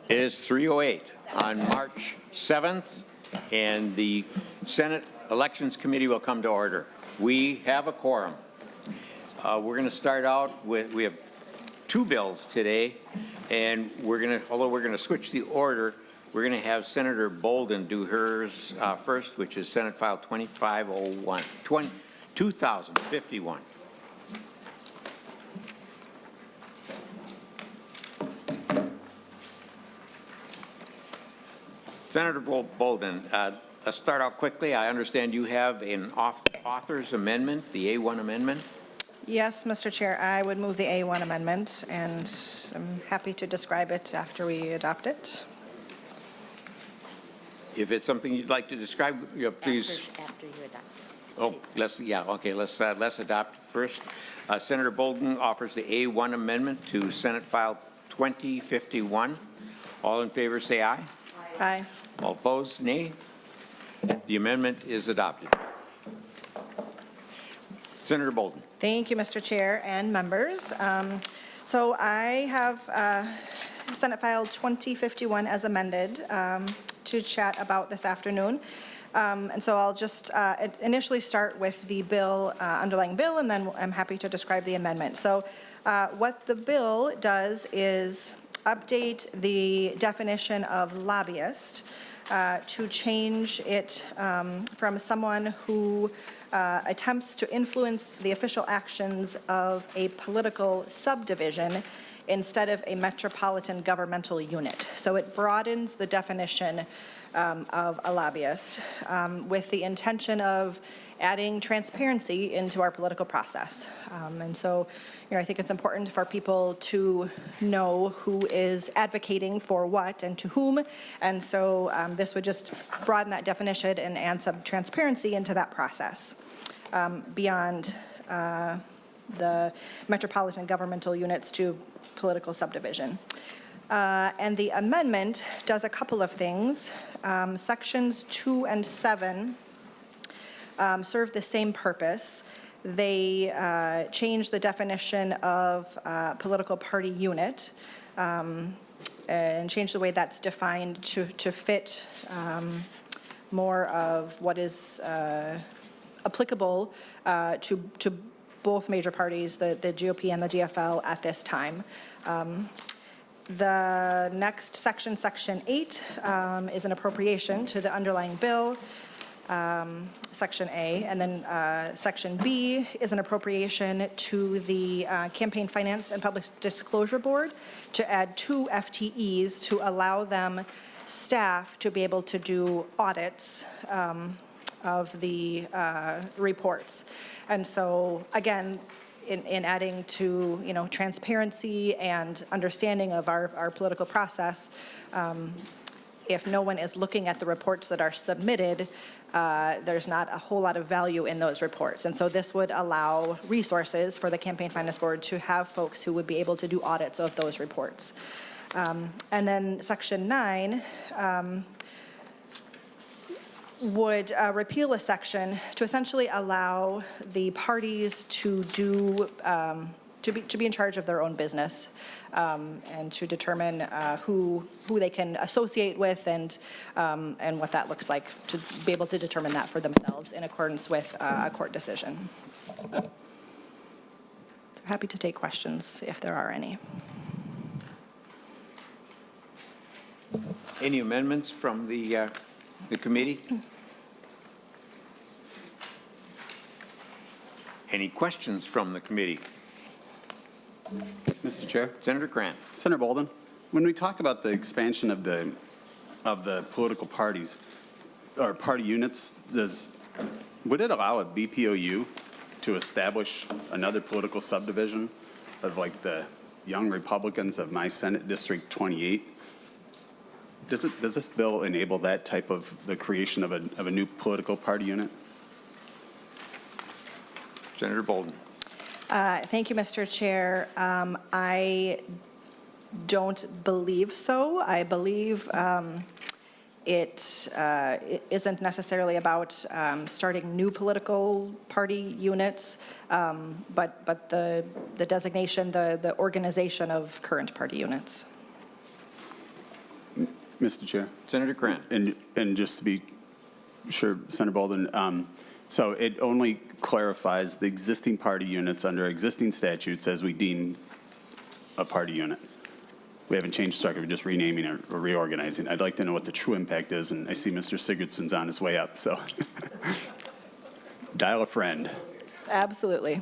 It is 3:08 on March 7th, and the Senate Elections Committee will come to order. We have a quorum. We're going to start out with, we have two bills today, and although we're going to switch the order, we're going to have Senator Boldon do hers first, which is Senate File 2051. Senator Boldon, let's start out quickly. I understand you have an author's amendment, the A1 amendment. Yes, Mr. Chair, I would move the A1 amendment, and I'm happy to describe it after we adopt it. If it's something you'd like to describe, please. After you adopt it. Oh, let's adopt first. Senator Boldon offers the A1 amendment to Senate File 2051. All in favor, say aye. Aye. All opposed, nay. The amendment is adopted. Senator Boldon. Thank you, Mr. Chair and members. So I have Senate File 2051 as amended to chat about this afternoon. And so I'll just initially start with the bill, underlying bill, and then I'm happy to describe the amendment. So what the bill does is update the definition of lobbyist to change it from someone who attempts to influence the official actions of a political subdivision instead of a metropolitan governmental unit. So it broadens the definition of a lobbyist with the intention of adding transparency into our political process. And so, I think it's important for people to know who is advocating for what and to whom. And so this would just broaden that definition and add some transparency into that process beyond the metropolitan governmental units to political subdivision. And the amendment does a couple of things. Sections 2 and 7 serve the same purpose. They change the definition of political party unit and change the way that's defined to fit more of what is applicable to both major parties, the GOP and the DFL at this time. The next section, Section 8, is an appropriation to the underlying bill, Section A, and then Section B is an appropriation to the Campaign Finance and Public Disclosure Board to add 2 FTEs to allow them staff to be able to do audits of the reports. And so, again, in adding to transparency and understanding of our political process, if no one is looking at the reports that are submitted, there's not a whole lot of value in those reports. And so this would allow resources for the Campaign Finance Board to have folks who would be able to do audits of those reports. And then Section 9 would repeal a section to essentially allow the parties to do to be in charge of their own business and to determine who they can associate with and what that looks like, to be able to determine that for themselves in accordance with a court decision. So happy to take questions if there are any. Any amendments from the committee? Any questions from the committee? Mr. Chair. Senator Grant. Senator Boldon, when we talk about the expansion of the political parties or party units, would it allow a BPOU to establish another political subdivision of like the Young Republicans of my Senate District 28? Does this bill enable that type of the creation of a new political party unit? Senator Boldon. Thank you, Mr. Chair. I don't believe so. I believe it isn't necessarily about starting new political party units, but the designation, the organization of current party units. Mr. Chair. Senator Cran. And just to be sure, Senator Boldon, so it only clarifies the existing party units under existing statutes as we deem a party unit. We haven't changed structure, we're just renaming or reorganizing. I'd like to know what the true impact is, and I see Mr. Sigurdsson's on his way up, so. Dial a friend. Absolutely.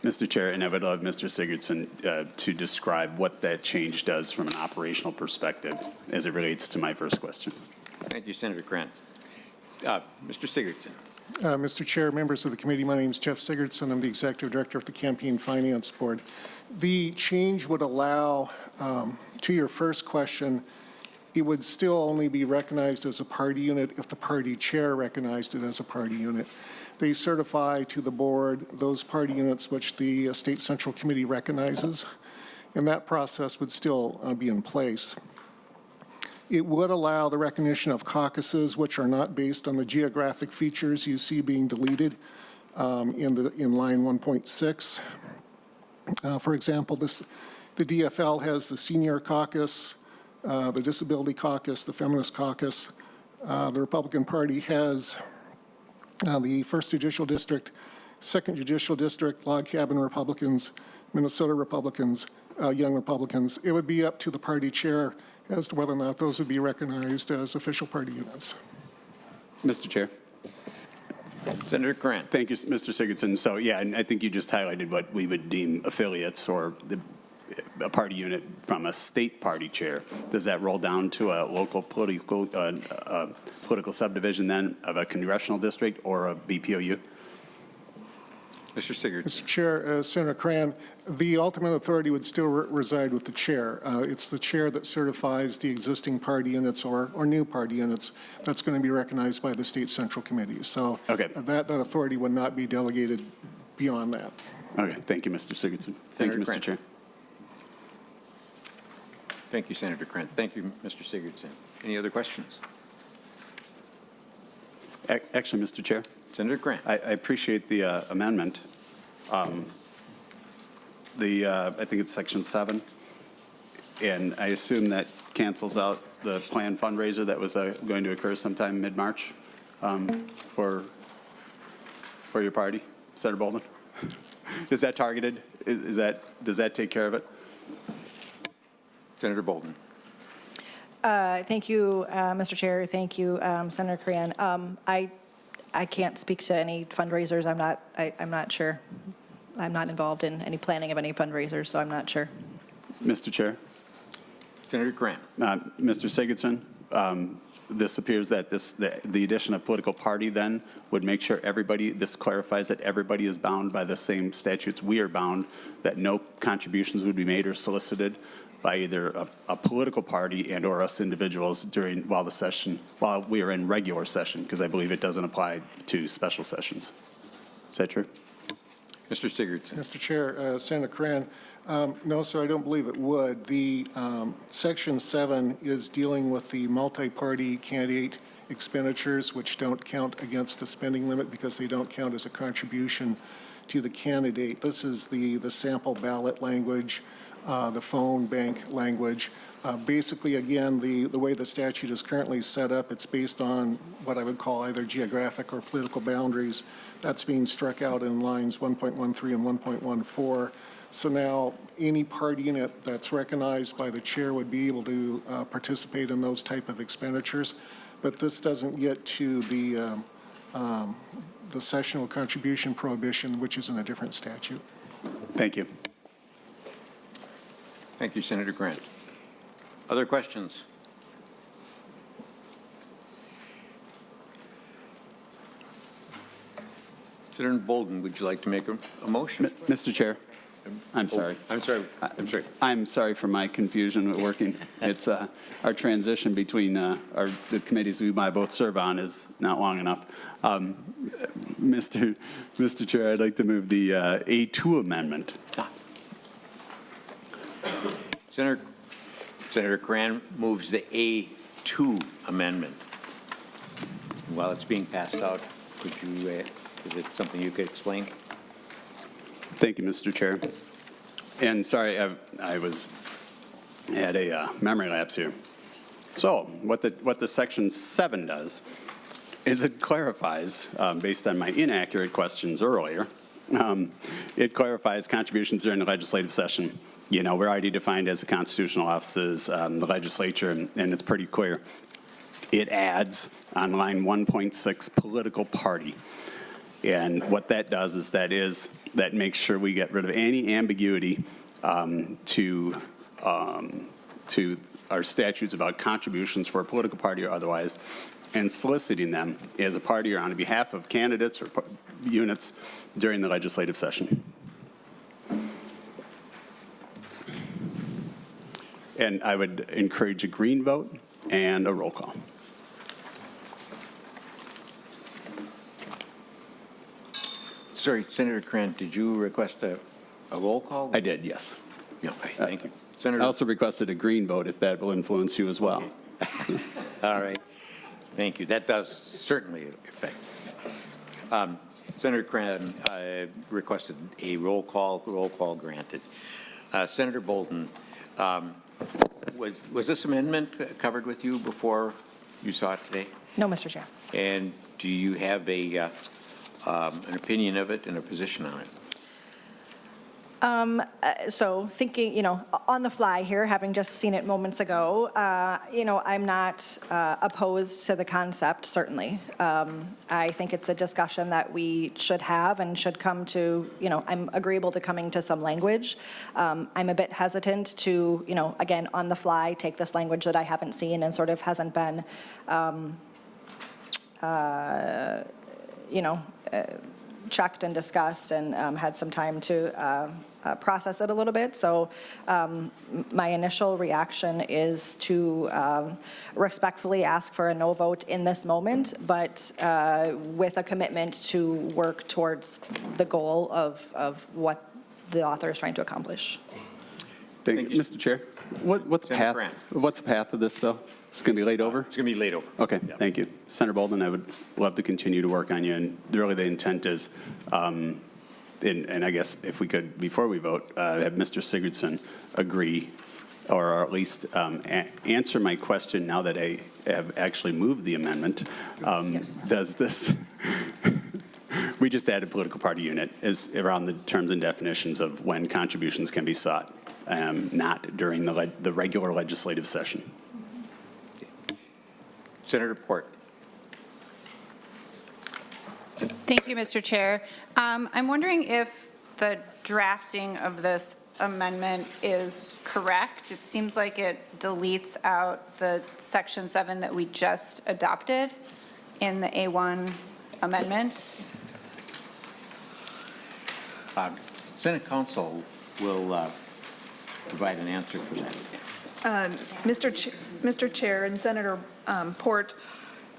Mr. Chair, and I would love Mr. Sigurdsson to describe what that change does from an operational perspective as it relates to my first question. Thank you, Senator Cran. Mr. Sigurdsson. Mr. Chair, members of the committee, my name is Jeff Sigurdsson. I'm the Executive Director of the Campaign Finance Board. The change would allow, to your first question, it would still only be recognized as a party unit if the party chair recognized it as a party unit. They certify to the board those party units which the State Central Committee recognizes, and that process would still be in place. It would allow the recognition of caucuses which are not based on the geographic features you see being deleted in line 1.6. For example, the DFL has the senior caucus, the disability caucus, the feminist caucus. The Republican Party has the 1st Judicial District, 2nd Judicial District, Log Cabin Republicans, Minnesota Republicans, Young Republicans. It would be up to the party chair as to whether or not those would be recognized as official party units. Mr. Chair. Senator Cran. Thank you, Mr. Sigurdsson. So, yeah, and I think you just highlighted what we would deem affiliates or a party unit from a state party chair. Does that roll down to a local political subdivision then of a congressional district or a BPOU? Mr. Sigurdsson. Mr. Chair, Senator Cran, the ultimate authority would still reside with the chair. It's the chair that certifies the existing party units or new party units that's going to be recognized by the State Central Committee. So okay. that authority would not be delegated beyond that. Okay. Thank you, Mr. Sigurdsson. Thank you, Mr. Grant. Chair. Thank you, Senator Cran. Thank you, Mr. Sigurdsson. Any other questions? Actually, Mr. Chair, Senator Cran. I appreciate the amendment. I think it's section 7, and I assume that cancels out the planned fundraiser that was going to occur sometime mid-March for your party, Senator Boldon. Is that targeted? Does that take care of it? Senator Boldon. Thank you, Mr. Chair. Thank you, Senator Cran. I can't speak to any fundraisers. I'm not sure. I'm not involved in any planning of any fundraisers, so I'm not sure. Mr. Chair. Senator Cran. Mr. Sigurdsson, this appears that the addition of political party then would make sure this clarifies that everybody is bound by the same statutes. We are bound that no contributions would be made or solicited by either a political party and or us individuals while we are in regular session, because I believe it doesn't apply to special sessions. Is that true? Mr. Sigurdsson. Mr. Chair, Senator Cran, no, sir, I don't believe it would. The Section 7 is dealing with the multi-party candidate expenditures, which don't count against the spending limit because they don't count as a contribution to the candidate. This is the sample ballot language, the phone bank language. Basically, again, the way the statute is currently set up, it's based on what I would call either geographic or political boundaries. That's being struck out in lines 1.13 and 1.14. So now any party unit that's recognized by the chair would be able to participate in those type of expenditures. But this doesn't get to the sessional contribution prohibition, which is in a different statute. Thank you. Thank you, Senator Grant. Other questions? Senator Boldon, would you like to make a motion? Mr. Chair, I'm sorry. I'm sorry. I'm sorry for my confusion with working. It's our transition between the committees we might both serve on is not long enough. Mr. Chair, I'd like to move the A2 amendment. Senator Cran moves the A2 amendment. While it's being passed out, could you, is it something you could explain? Thank you, Mr. Chair. And sorry, I had a memory lapse here. So what the Section 7 does is it clarifies, based on my inaccurate questions earlier, it clarifies contributions during the legislative session. You know, we're already defined as the constitutional offices, the legislature, and it's pretty clear. It adds on line 1.6 political party. And what that does is that makes sure we get rid of any ambiguity to our statutes about contributions for a political party or otherwise, and soliciting them as a party or on behalf of candidates or units during the legislative session. And I would encourage a green vote and a roll call. Sorry, Senator Krantz, did you request a roll call? I did, yes. Yeah, okay, thank you. I Senator, also requested a green vote if that will influence you as well. all right, thank you. That does certainly affect. Senator Krantz requested a roll call granted. Senator Boldon, was this amendment covered with you before you saw it today? No, Mr. Chair. And do you have an opinion of it and a position on it? So thinking, on the fly here, having just seen it moments ago, I'm not opposed to the concept, certainly. I think it's a discussion that we should have and should come to, I'm agreeable to coming to some language. I'm a bit hesitant to, again, on the fly, take this language that I haven't seen and sort of hasn't been, checked and discussed and had some time to process it a little bit. So my initial reaction is to respectfully ask for a no vote in this moment, but with a commitment to work towards the goal of what the author is trying to accomplish. Thank you. Mr. Chair, what's the path of this, though? It's going to be laid over? It's going to be laid over. Okay, Yeah. thank you. Senator Boldon, I would love to continue to work on you, and really the intent is, and I guess if we could, before we vote, have Mr. Sigurdsson agree, or at least answer my question now that I have actually moved the amendment. Yes. Does this, we just added political party unit is around the terms and definitions of when contributions can be sought, not during the regular legislative session. Senator Port. Thank you, Mr. Chair. I'm wondering if the drafting of this amendment is correct. It seems like it deletes out the Section 7 that we just adopted in the A1 amendment. Senate Counsel will provide an answer for that. Mr. Chair and Senator Port,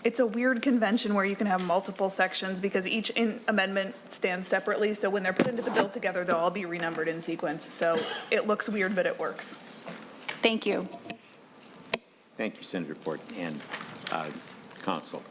it's a weird convention where you can have multiple sections because each amendment stands separately. So when they're put into the bill together, they'll all be renumbered in sequence. So it looks weird, but it works. Thank you. Thank you, Senator Port and Counsel.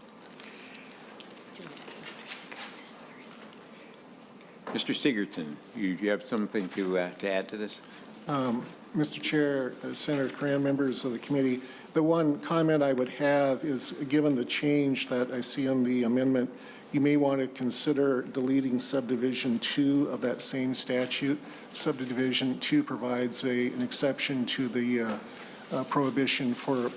Mr. Sigurdsson, you have something to add to this? Mr. Chair, Senator Cran, members of the committee, the one comment I would have is, given the change that I see in the amendment, you may want to consider deleting subdivision 2 of that same statute. Subdivision 2 provides an exception to the prohibition for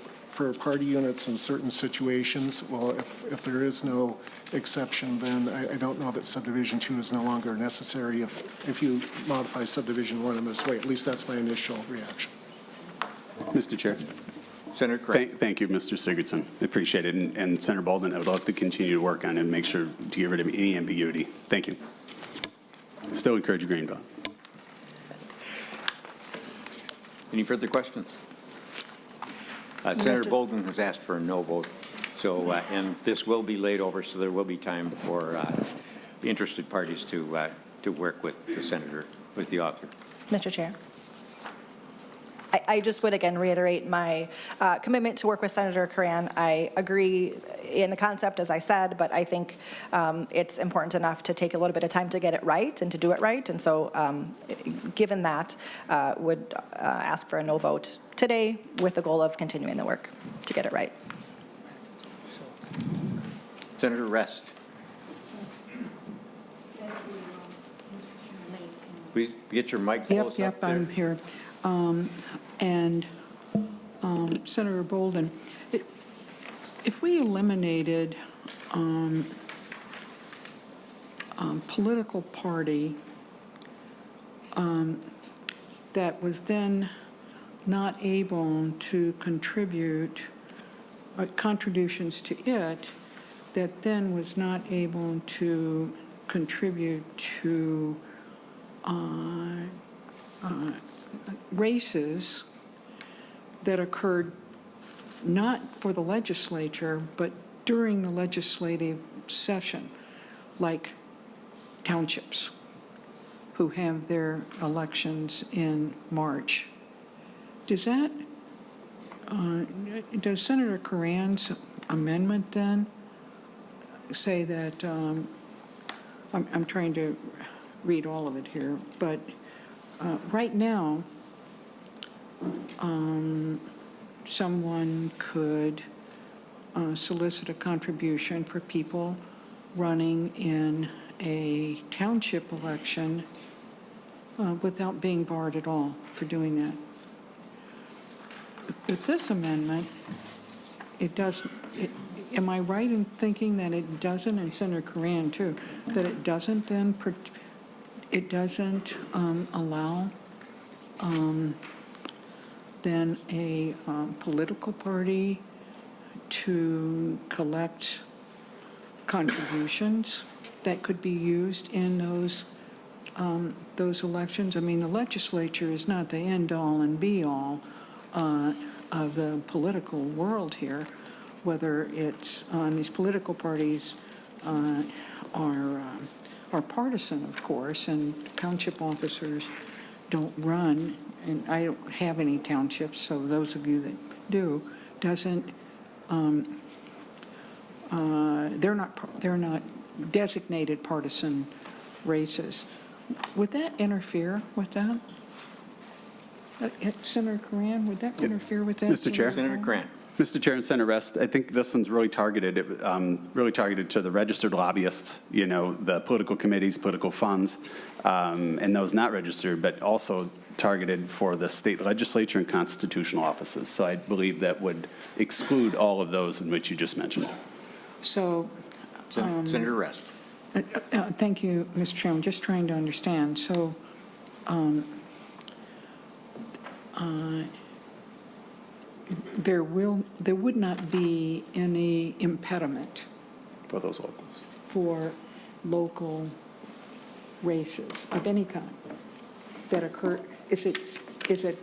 party units in certain situations. Well, if there is no exception, then I don't know that subdivision 2 is no longer necessary if you modify subdivision 1 in this way. At least that's my initial reaction. Mr. Chair. Senator Craig. Thank you, Mr. Sigurdsson. I appreciate it. And Senator Boldon, I would love to continue to work on it and make sure to get rid of any ambiguity. Thank you. Still encourage a green vote. Any further questions? Senator Boldon has asked for a no vote. So, and this will be laid over, so there will be time for the interested parties to work with the senator, with the author. Mr. Chair. I just would again reiterate my commitment to work with Senator Curran. I agree in the concept, as I said, but I think it's important enough to take a little bit of time to get it right and to do it right. And so given that, would ask for a no vote today with the goal of continuing the work to get it right. Senator Rest. Please get your mic close up Yep, there. I'm here. And Senator Boldon, if we eliminated political party that was then not able to contribute contributions to it, that then was not able to contribute to races that occurred not for the legislature, but during the legislative session, like townships who have their elections in March. Does that, does Senator Curran's amendment then say that, I'm trying to read all of it here, but right now, someone could solicit a contribution for people running in a township election without being barred at all for doing that. With this amendment, it does, am I right in thinking that it doesn't, and Senator Curran too, that it doesn't then, it doesn't allow then a political party to collect contributions that could be used in those elections? I mean, the legislature is not the end-all and be-all of the political world here, whether it's, these political parties are partisan, of course, and township officers don't run, and I don't have any townships, so those of you that do, doesn't, they're not designated partisan races. Would that interfere with that? Senator Curran, would that interfere with that? Mr. Chair? Senator Curran. Mr. Chair and Senator Rest, I think this one's really targeted to the registered lobbyists, you know, the political committees, political funds, and those not registered, but also targeted for the state legislature and constitutional offices. So I believe that would exclude all of those in which you just mentioned. So, Senator Rest. thank you, Mr. Chairman, just trying to understand. So, there would not be any impediment For those locals. for local races of any kind that occur. Is it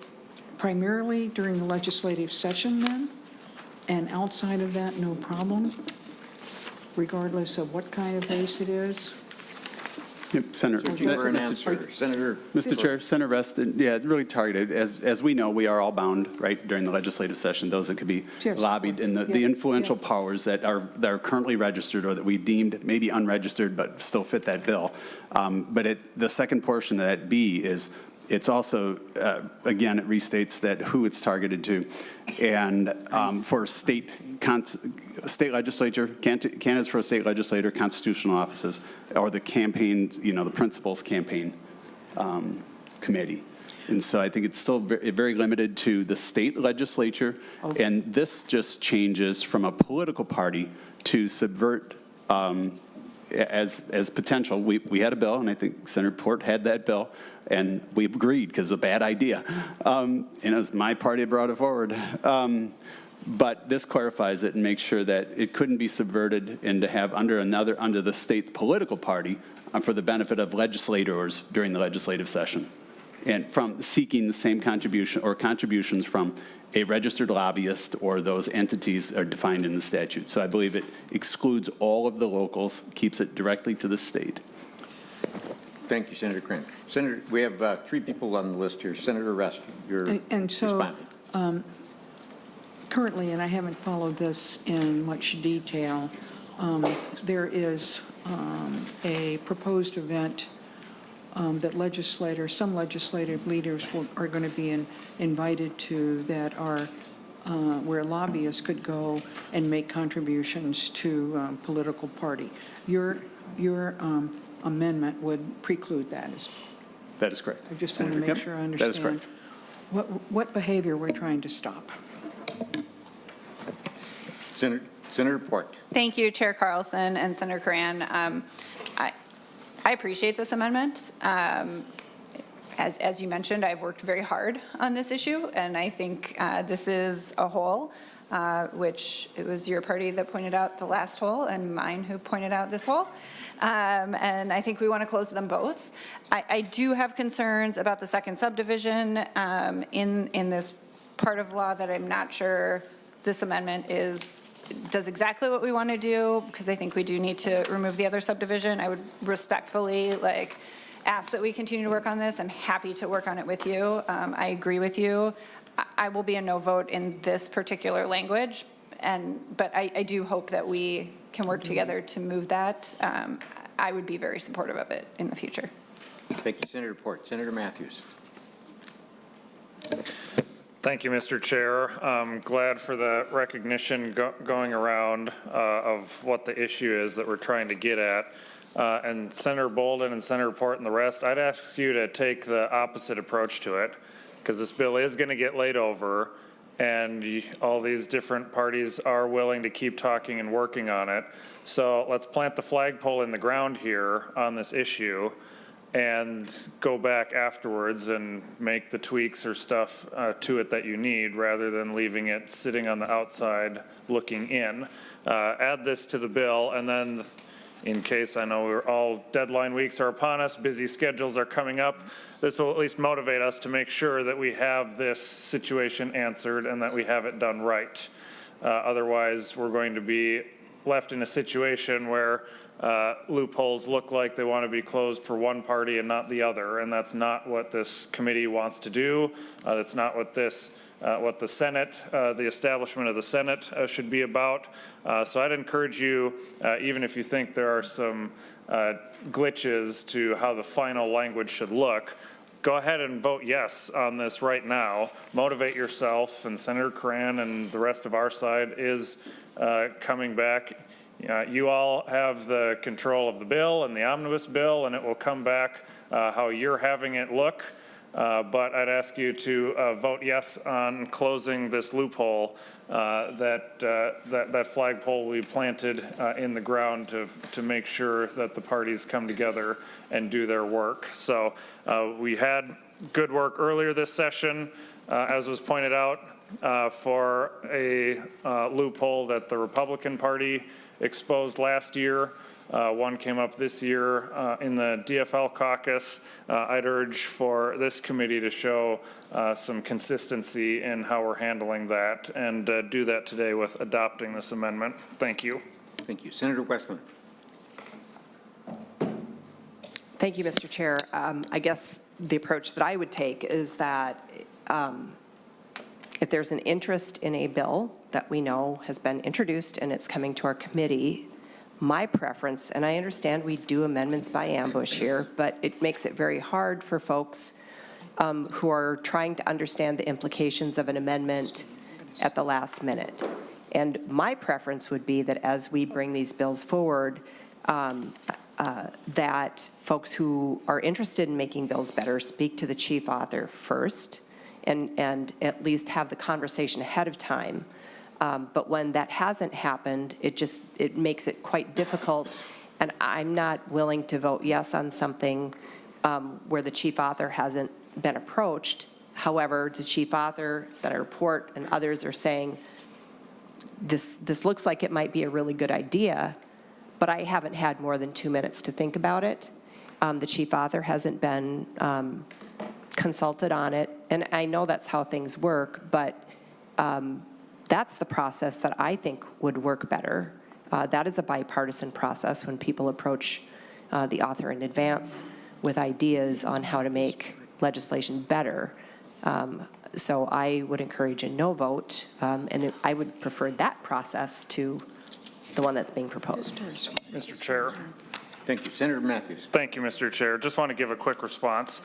primarily during the legislative session then? And outside of that, no problem, regardless of what kind of race it is? Yep, Senator. Searching for an answer. Senator. Mr. Chair, Senator Rest, yeah, really targeted. As we know, we are all bound, right, during the legislative session, those that could be Yes, of lobbied, course. and the Yeah, influential yeah. powers that are currently registered or that we deemed maybe unregistered but still fit that bill. But the second portion of that B is, it's also, again, it restates that who it's targeted to. And for state legislature, candidates for a state legislature, constitutional offices, or the campaign, you know, the principals campaign committee. And so I think it's still very limited to the state legislature. Okay. And this just changes from a political party to subvert as potential. We had a bill, and I think Senator Port had that bill, and we agreed because it's a bad idea. And it was my party that brought it forward. But this clarifies it and makes sure that it couldn't be subverted and to have under the state political party for the benefit of legislators during the legislative session. And from seeking the same contribution or contributions from a registered lobbyist or those entities are defined in the statute. So I believe it excludes all of the locals, keeps it directly to the state. Thank you, Senator Cran. Senator, we have 3 people on the list here. Senator Rest, you're And so, responding. currently, and I haven't followed this in much detail, there is a proposed event that some legislative leaders are going to be invited to that are where lobbyists could go and make contributions to political party. Your amendment would preclude that. That is correct. I just want to make Yep, sure I that understand. is correct. What behavior we're trying to stop. Senator Port. Thank you, Chair Carlson and Senator Cran. I appreciate this amendment. As you mentioned, I've worked very hard on this issue, and I think this is a hole, which it was your party that pointed out the last hole and mine who pointed out this hole. And I think we want to close them both. I do have concerns about the second subdivision in this part of law that I'm not sure this amendment does exactly what we want to do, because I think we do need to remove the other subdivision. I would respectfully ask that we continue to work on this. I'm happy to work on it with you. I agree with you. I will be a no vote in this particular language, but I do hope that we can work together to move that. I would be very supportive of it in the future. Thank you, Senator Port. Senator Matthews. Thank you, Mr. Chair. I'm glad for the recognition going around of what the issue is that we're trying to get at. And Senator Boldon and Senator Port and the rest, I'd ask you to take the opposite approach to it, because this bill is going to get laid over, and all these different parties are willing to keep talking and working on it. So let's plant the flagpole in the ground here on this issue and go back afterwards and make the tweaks or stuff to it that you need, rather than leaving it sitting on the outside looking in. Add this to the bill, and then in case, I know we're all deadline weeks are upon us, busy schedules are coming up, this will at least motivate us to make sure that we have this situation answered and that we have it done right. Otherwise, we're going to be left in a situation where loopholes look like they want to be closed for one party and not the other, and that's not what this committee wants to do. That's not what what the Senate, the establishment of the Senate should be about. So I'd encourage you, even if you think there are some glitches to how the final language should look, go ahead and vote yes on this right now. Motivate yourself, and Senator Cran and the rest of our side is coming back. You all have the control of the bill and the omnibus bill, and it will come back how you're having it look. But I'd ask you to vote yes on closing this loophole. That flagpole will be planted in the ground to make sure that the parties come together and do their work. So we had good work earlier this session, as was pointed out, for a loophole that the Republican Party exposed last year. One came up this year in the DFL caucus. I'd urge for this committee to show some consistency in how we're handling that, and do that today with adopting this amendment. Thank you. Thank you. Senator Westland. Thank you, Mr. Chair. I guess the approach that I would take is that if there's an interest in a bill that we know has been introduced and it's coming to our committee, my preference, and I understand we do amendments by ambush here, but it makes it very hard for folks who are trying to understand the implications of an amendment at the last minute. And my preference would be that as we bring these bills forward, that folks who are interested in making bills better speak to the chief author first, and at least have the conversation ahead of time. But when that hasn't happened, it makes it quite difficult, and I'm not willing to vote yes on something where the chief author hasn't been approached. However, the chief author, Senator Port, and others are saying, this looks like it might be a really good idea, but I haven't had more than 2 minutes to think about it. The chief author hasn't been consulted on it, and I know that's how things work, but that's the process that I think would work better. That is a bipartisan process when people approach the author in advance. with ideas on how to make legislation better. So I would encourage a no vote, and I would prefer that process to the one that's being proposed. Mr. Chair. Thank you. Senator Matthews. Thank you, Mr. Chair. Just want to give a quick response.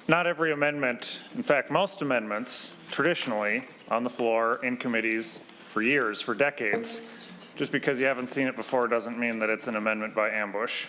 Not every amendment, in fact, most amendments traditionally on the floor in committees for years, for decades, just because you haven't seen it before doesn't mean that it's an amendment by ambush.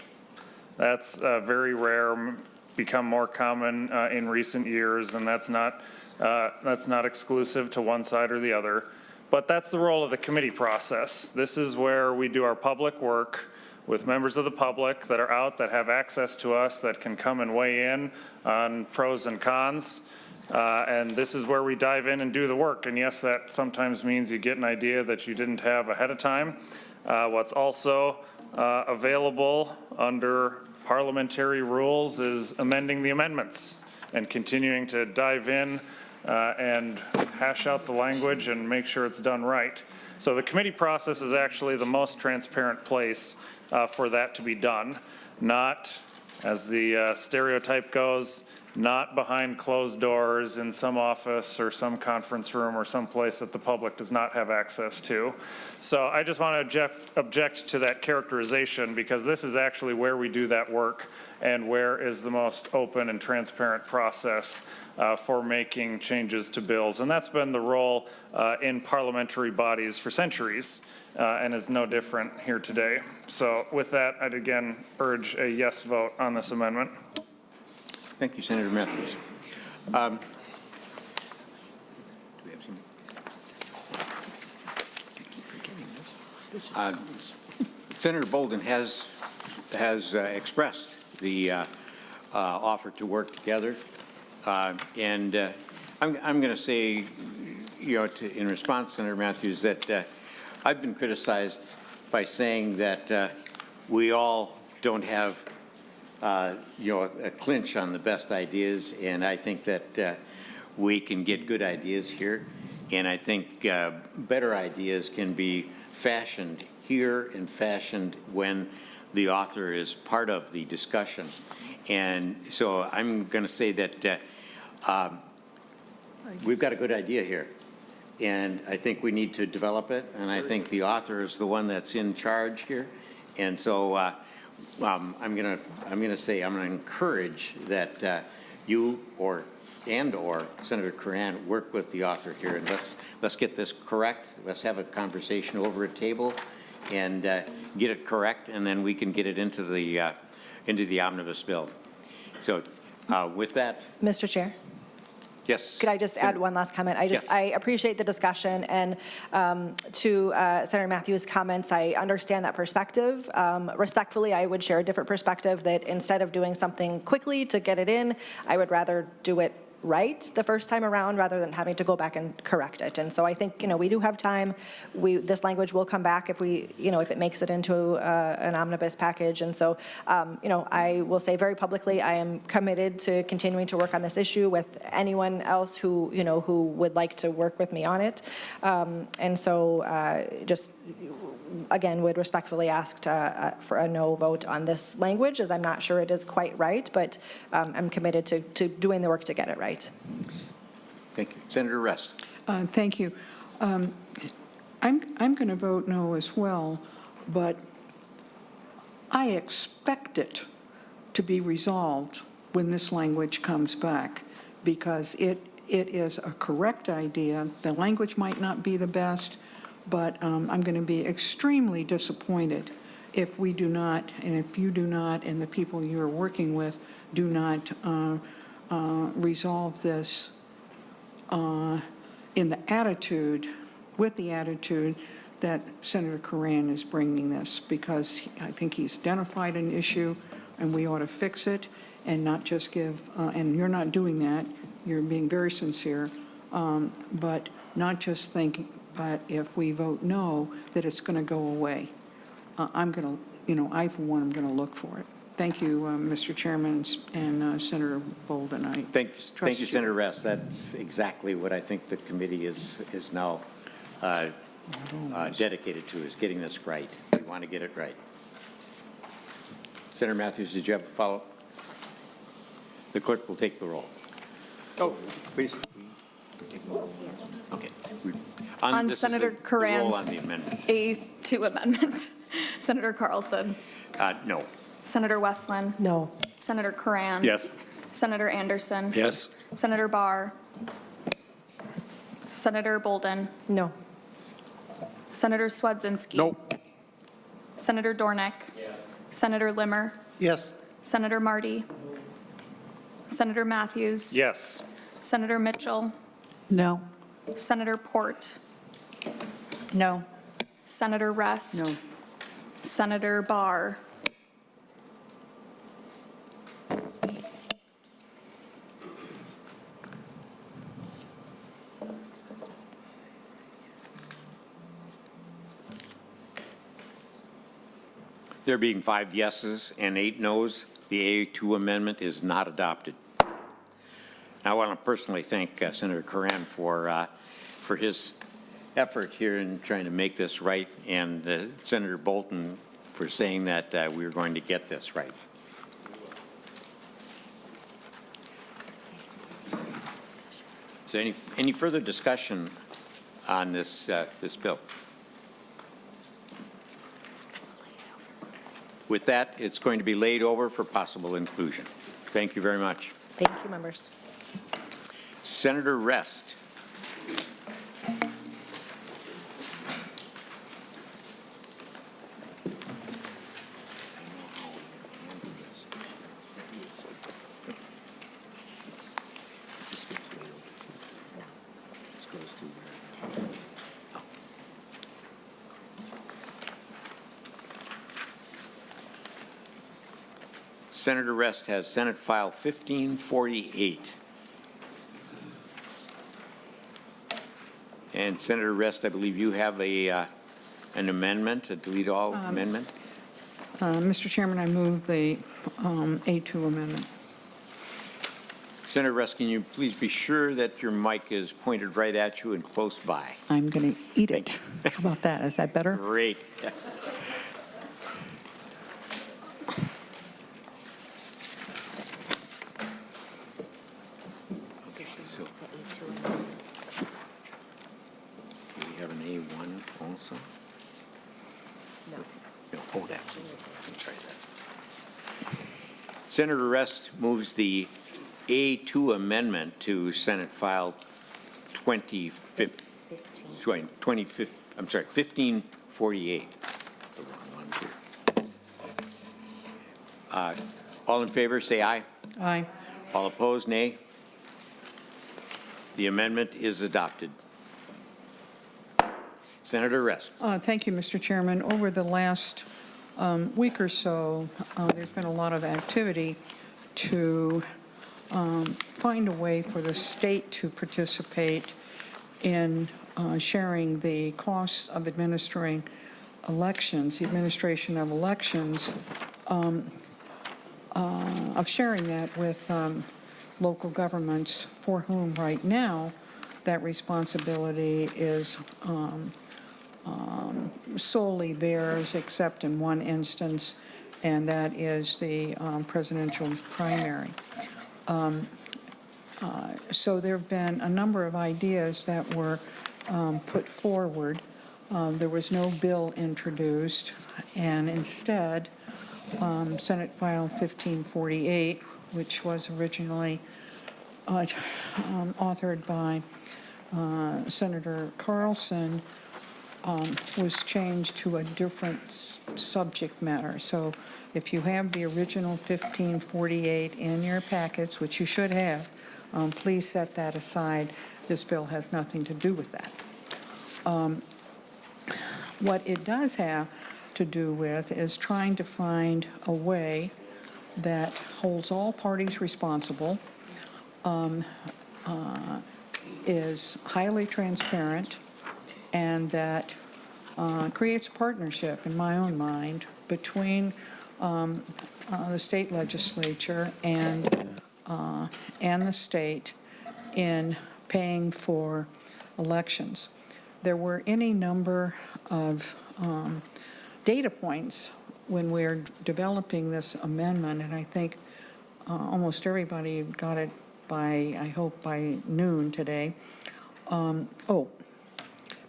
That's very rare, become more common in recent years, and that's not exclusive to one side or the other. But that's the role of the committee process. This is where we do our public work with members of the public that are out, that have access to us, that can come and weigh in on pros and cons. And this is where we dive in and do the work. And yes, that sometimes means you get an idea that you didn't have ahead of time. What's also available under parliamentary rules is amending the amendments and continuing to dive in and hash out the language and make sure it's done right. So the committee process is actually the most transparent place for that to be done, not, as the stereotype goes, not behind closed doors in some office or some conference room or some place that the public does not have access to. So I just want to object to that characterization, because this is actually where we do that work and where is the most open and transparent process for making changes to bills. And that's been the role in parliamentary bodies for centuries and is no different here today. So with that, I'd again urge a yes vote on this amendment. Thank you, Senator Matthews. Do we have some? Senator Boldon has expressed the offer to work together, and I'm going to say, in response, Senator Matthews, that I've been criticized by saying that we all don't have a clinch on the best ideas, and I think that we can get good ideas here, and I think better ideas can be fashioned here and fashioned when the author is part of the discussion. And so I'm going to say that we've got a good idea here, and I think we need to develop it, and I think the author is the one that's in charge here, and so I'm going to encourage that you or Senator Curran work with the author here, and let's get this correct. Let's have a conversation over a table and get it correct, and then we can get it into the omnibus bill. So with that, Mr. Chair? yes. Could I just add one last comment? Yes. I appreciate the discussion, and to Senator Matthews' comments, I understand that perspective. Respectfully, I would share a different perspective, that instead of doing something quickly to get it in, I would rather do it right the first time around rather than having to go back and correct it. And so I think, we do have time. This language will come back if if it makes it into an omnibus package. And so, I will say very publicly, I am committed to continuing to work on this issue with anyone else who would like to work with me on it. And so just, again, would respectfully ask for a no vote on this language, as I'm not sure it is quite right, but I'm committed to doing the work to get it right. Thank you. Senator Rest. Thank you. I'm going to vote no as well, but I expect it to be resolved when this language comes back, because it is a correct idea. The language might not be the best, but I'm going to be extremely disappointed if we do not, and if you do not, and the people you're working with do not resolve this in the attitude, with the attitude that Senator Curran is bringing this, because I think he's identified an issue and we ought to fix it and not just give, and you're not doing that, you're being very sincere, but not just think, but if we vote no, that it's going to go away. I'm going to, I for one, am going to look for it. Thank you, Mr. Chairman and Senator Boldon. Thank you, Senator Rest. That's exactly what I think the committee is now dedicated to, is getting this right. We want to get it right. Senator Matthews, did you have a follow-up? The clerk will take the roll. Oh, please. Okay. On This is Senator the roll on Curran's the amendment. A2 amendment, Senator Carlson, No. Senator Westland, No. Senator Curran. Yes. Senator Anderson. Yes. Senator Barr. Senator Boldon. No. Senator Swedzinski. Nope. Senator Dornick. Senator Limmer. Yes. Senator Marty. Senator Matthews. Yes. Senator Mitchell. No. Senator Port. No. Senator Rest. No. Senator Barr. There being 5 yeses and 8 nos, the A2 amendment is not adopted. I want to personally thank Senator Curran for his effort here in trying to make this right, and Senator Bolton for saying that we were going to get this right. Is there any further discussion on this bill? With that, it's going to be laid over for possible inclusion. Thank you very much. Thank you, members. Senator Rest. Senator Rest has Senate File 1548. And Senator Rest, I believe you have an amendment, a delete all amendment? Mr. Chairman, I move the A2 amendment. Senator Rest, can you please be sure that your mic is pointed right at you and close by? I'm going to eat it. How about that? Is that better? Great. Okay, so do we have an A1 also? No. Oh, that's, I'm sorry, that's. Senator Rest moves the A2 amendment to Senate File 1548. The wrong one here. All in favor, say aye. Aye. All opposed, nay. The amendment is adopted. Senator Rest. Thank you, Mr. Chairman. Over the last week or so, there's been a lot of activity to find a way for the state to participate in sharing the costs of administering elections, the administration of elections, of sharing that with local governments for whom right now that responsibility is solely theirs, except in one instance, and that is the presidential primary. So there have been a number of ideas that were put forward. There was no bill introduced, and instead, Senate File 1548, which was originally authored by Senator Carlson, was changed to a different subject matter. So if you have the original 1548 in your packets, which you should have, please set that aside. This bill has nothing to do with that. What it does have to do with is trying to find a way that holds all parties responsible, is highly transparent, and that creates a partnership, in my own mind, between the state legislature and the state in paying for elections. There were any number of data points when we're developing this amendment, and I think almost everybody got it by, I hope, by noon today.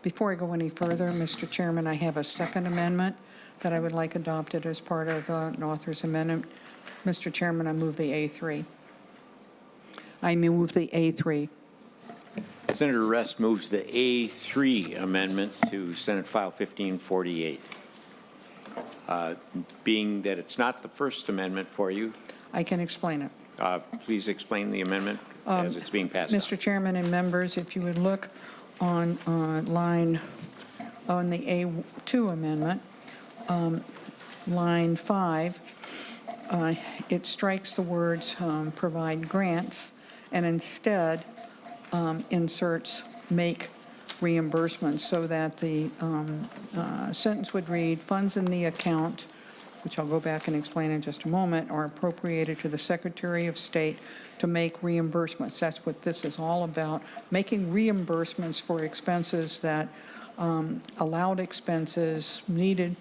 Before I go any further, Mr. Chairman, I have a second amendment that I would like adopted as part of an author's amendment. Mr. Chairman, I move the A3. I move the A3. Senator Rest moves the A3 amendment to Senate File 1548. Being that it's not the First Amendment for you, I can explain it. please explain the amendment as it's being passed out. Mr. Chairman and members, if you would look on line, on the A2 amendment, line 5, it strikes the words provide grants and instead inserts make reimbursements so that the sentence would read, funds in the account, which I'll go back and explain in just a moment, are appropriated to the Secretary of State to make reimbursements. That's what this is all about, making reimbursements for expenses that allowed expenses, needed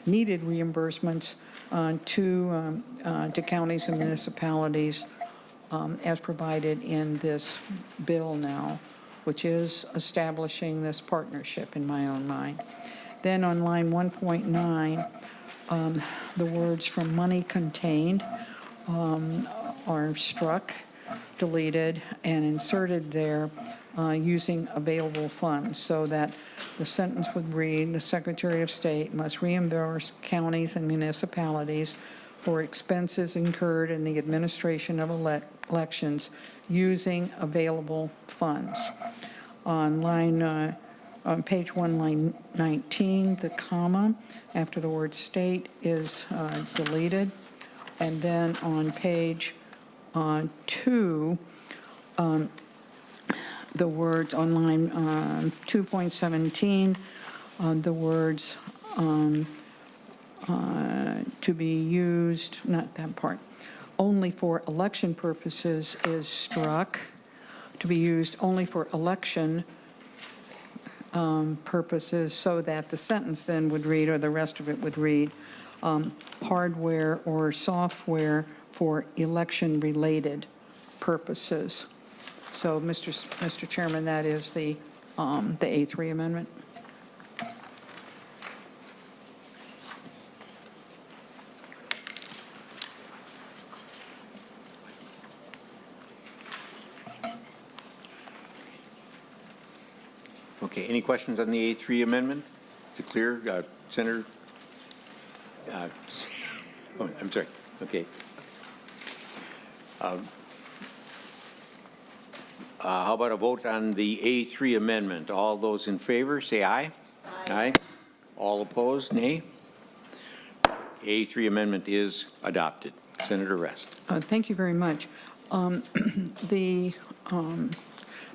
reimbursements to counties and municipalities as provided in this bill now, which is establishing this partnership in my own mind. Then on line 1.9, the words from money contained are struck, deleted, and inserted there using available funds so that the sentence would read, the Secretary of State must reimburse counties and municipalities for expenses incurred in the administration of elections using available funds. On line, on page 1, line 19, the comma after the word state is deleted. And then on page 2, the words on line 2.17, the words to be used, not that part, only for election purposes is struck, to be used only for election purposes, so that the sentence then would read, or the rest of it would read, hardware or software for election-related purposes. So, Mr. Chairman, that is the A3 amendment. Okay, any questions on the A3 amendment? Is it clear, Senator? Oh, I'm sorry, okay. How about a vote on the A3 amendment? All those in favor, say aye. Aye. All opposed, nay. A3 amendment is adopted. Senator Rest. Thank you very much.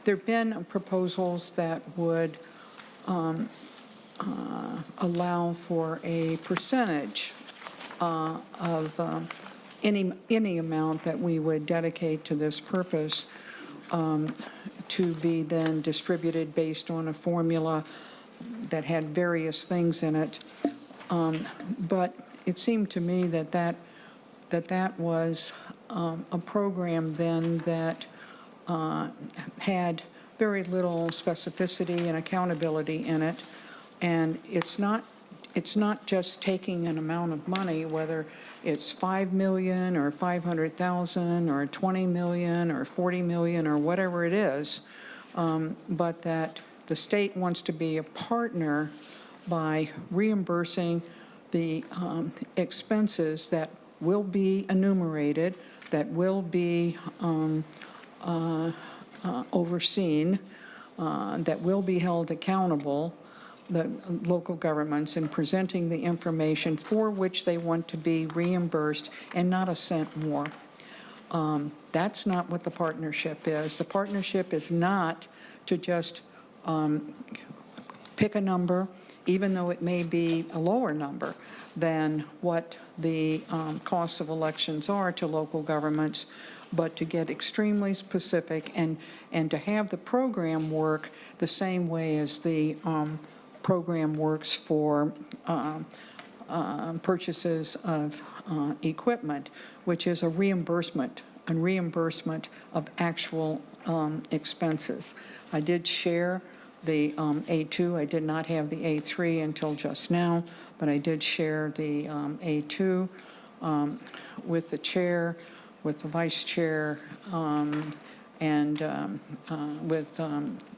There have been proposals that would allow for a percentage of any amount that we would dedicate to this purpose to be then distributed based on a formula that had various things in it. But it seemed to me that was a program then that had very little specificity and accountability in it. And it's not just taking an amount of money, whether it's $5 million or $500,000 or $20 million or $40 million or whatever it is, but that the state wants to be a partner by reimbursing the expenses that will be enumerated, that will be overseen, that will be held accountable, the local governments, in presenting the information for which they want to be reimbursed, and not a cent more. That's not what the partnership is. The partnership is not to just pick a number, even though it may be a lower number than what the costs of elections are to local governments, but to get extremely specific and to have the program work the same way as the program works for purchases of equipment, which is a reimbursement of actual expenses. I did share the A2. I did not have the A3 until just now, but I did share the A2 with the chair, with the vice chair, and with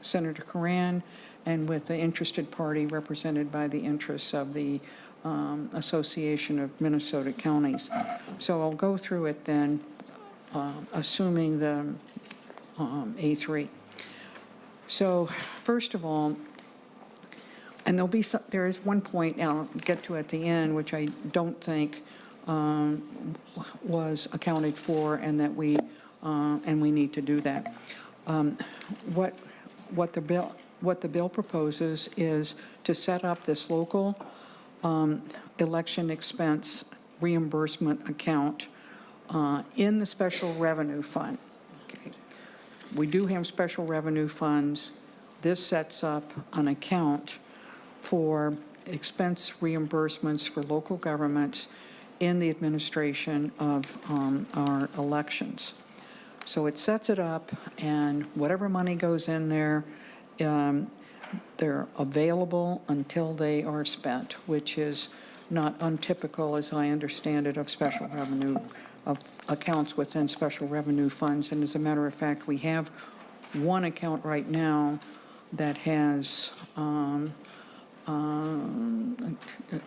Senator Coran, and with the interested party represented by the interests of the Association of Minnesota Counties. So I'll go through it then, assuming the A3. So first of all, and there is one point, and I'll get to at the end, which I don't think was accounted for, and that we need to do that. What the bill proposes is to set up this local election expense reimbursement account in the special revenue fund. Okay. We do have special revenue funds. This sets up an account for expense reimbursements for local governments in the administration of our elections. So it sets it up, and whatever money goes in there, they're available until they are spent, which is not untypical, as I understand it, of special revenue, of accounts within special revenue funds. And as a matter of fact, we have one account right now that has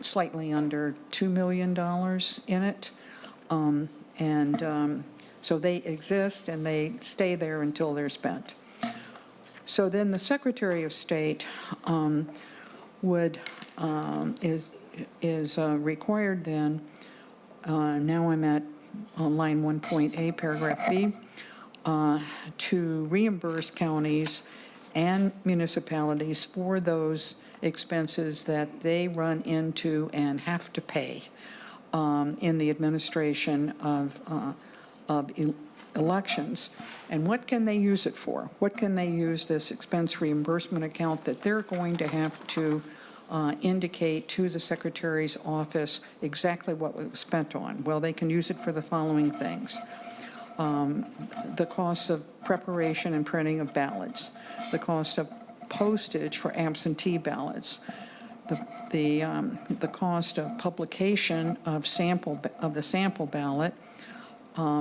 slightly under $2 million in it. So they exist and they stay there until they're spent. So then the Secretary of State is required then, now I'm at line 1.A, paragraph B, to reimburse counties and municipalities for those expenses that they run into and have to pay in the administration of elections. And what can they use it for? What can they use this expense reimbursement account that they're going to have to indicate to the Secretary's office exactly what was spent on? Well, they can use it for the following things. The cost of preparation and printing of ballots, the cost of postage for absentee ballots, the cost of publication of the sample ballot,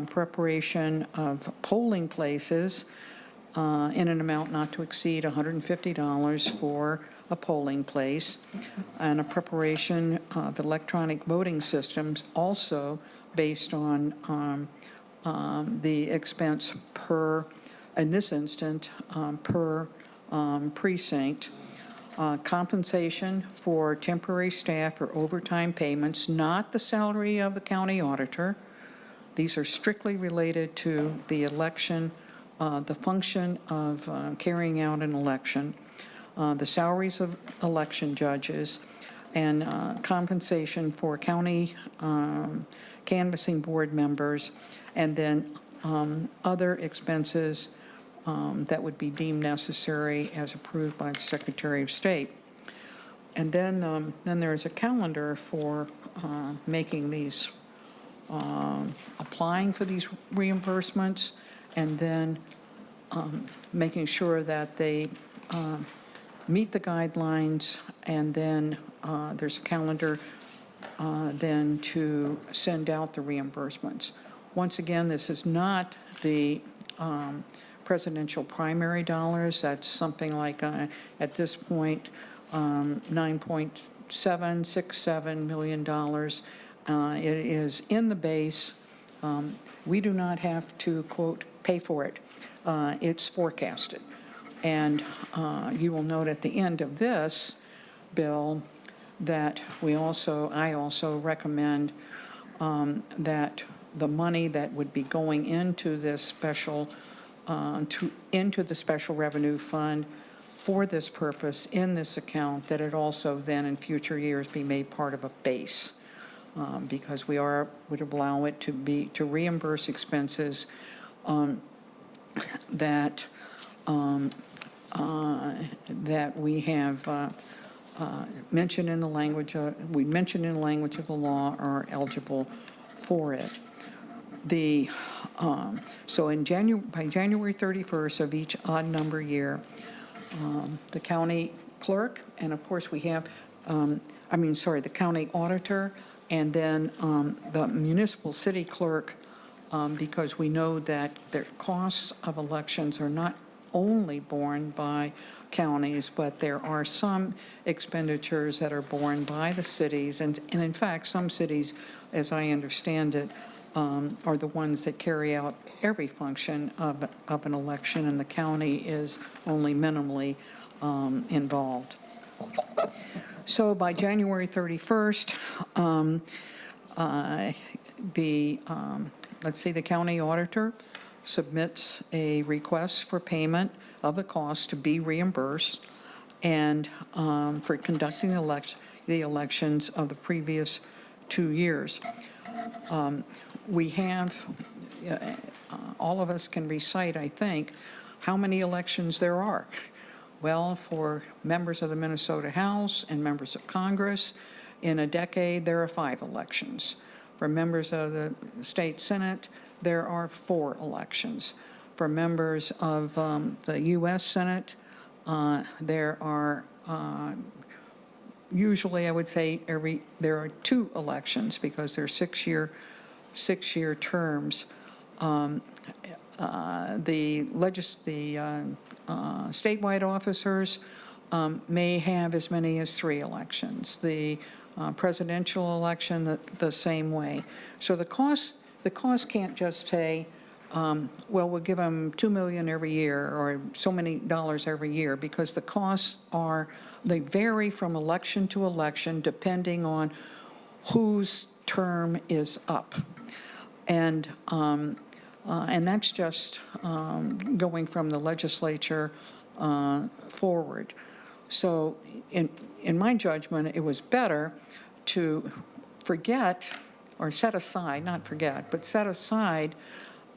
preparation of polling places in an amount not to exceed $150 for a polling place, and a preparation of electronic voting systems, also based on the expense per, in this instance, per precinct. Compensation for temporary staff or overtime payments, not the salary of the county auditor. These are strictly related to the election, the function of carrying out an election, the salaries of election judges, and compensation for county canvassing board members, and then other expenses that would be deemed necessary as approved by the Secretary of State. And then there's a calendar for making these, applying for these reimbursements, and then making sure that they meet the guidelines, and then there's a calendar then to send out the reimbursements. Once again, this is not the presidential primary dollars. That's something like, at this point, $9.767 million. It is in the base. We do not have to, quote, pay for it. It's forecasted. And you will note at the end of this bill that I also recommend that the money that would be going into this special, into the special revenue fund for this purpose in this account, that it also then in future years be made part of a base, because would allow it to reimburse expenses that we have mentioned in the language, we mentioned in the language of the law are eligible for it. So by January 31st of each odd number year, the county clerk, and of course we have, the county auditor, and then the municipal city clerk, because we know that the costs of elections are not only borne by counties, but there are some expenditures that are borne by the cities. And in fact, some cities, as I understand it, are the ones that carry out every function of an election, and the county is only minimally involved. So by January 31st, the county auditor submits a request for payment of the cost to be reimbursed and for conducting the elections of the previous 2 years. We have, all of us can recite, I think, how many elections there are. Well, for members of the Minnesota House and members of Congress, in a decade, there are 5 elections. For members of the state Senate, there are 4 elections. For members of the U.S. Senate, there are usually, I would say, there are 2 elections because they're 6-year terms. The statewide officers may have as many as 3 elections. The presidential election, the same way. So the cost can't just say, well, we'll give them $2 million every year or so many dollars every year, because the costs they vary from election to election depending on whose term is up. And that's just going from the legislature forward. So in my judgment, it was better to forget or set aside, not forget, but set aside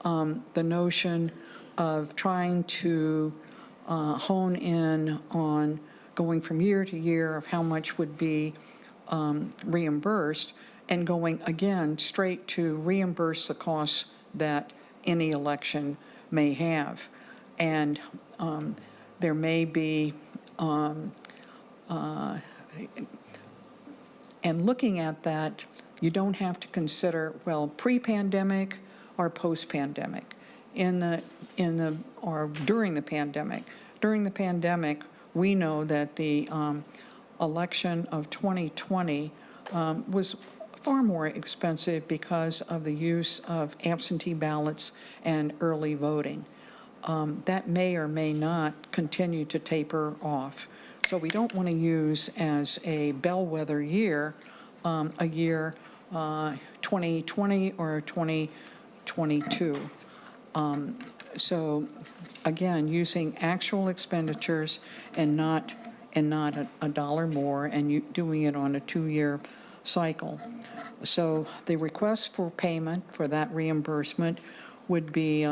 the notion of trying to hone in on going from year to year of how much would be reimbursed, and going again straight to reimburse the costs that any election may have. And there may be, and looking at that, you don't have to consider, well, pre-pandemic or post-pandemic, or during the pandemic. During the pandemic, we know that the election of 2020 was far more expensive because of the use of absentee ballots and early voting. That may or may not continue to taper off. So we don't want to use as a bellwether year, a year 2020 or 2022. So again, using actual expenditures and not a dollar more, and doing it on a 2-year cycle. So the request for payment for that reimbursement would be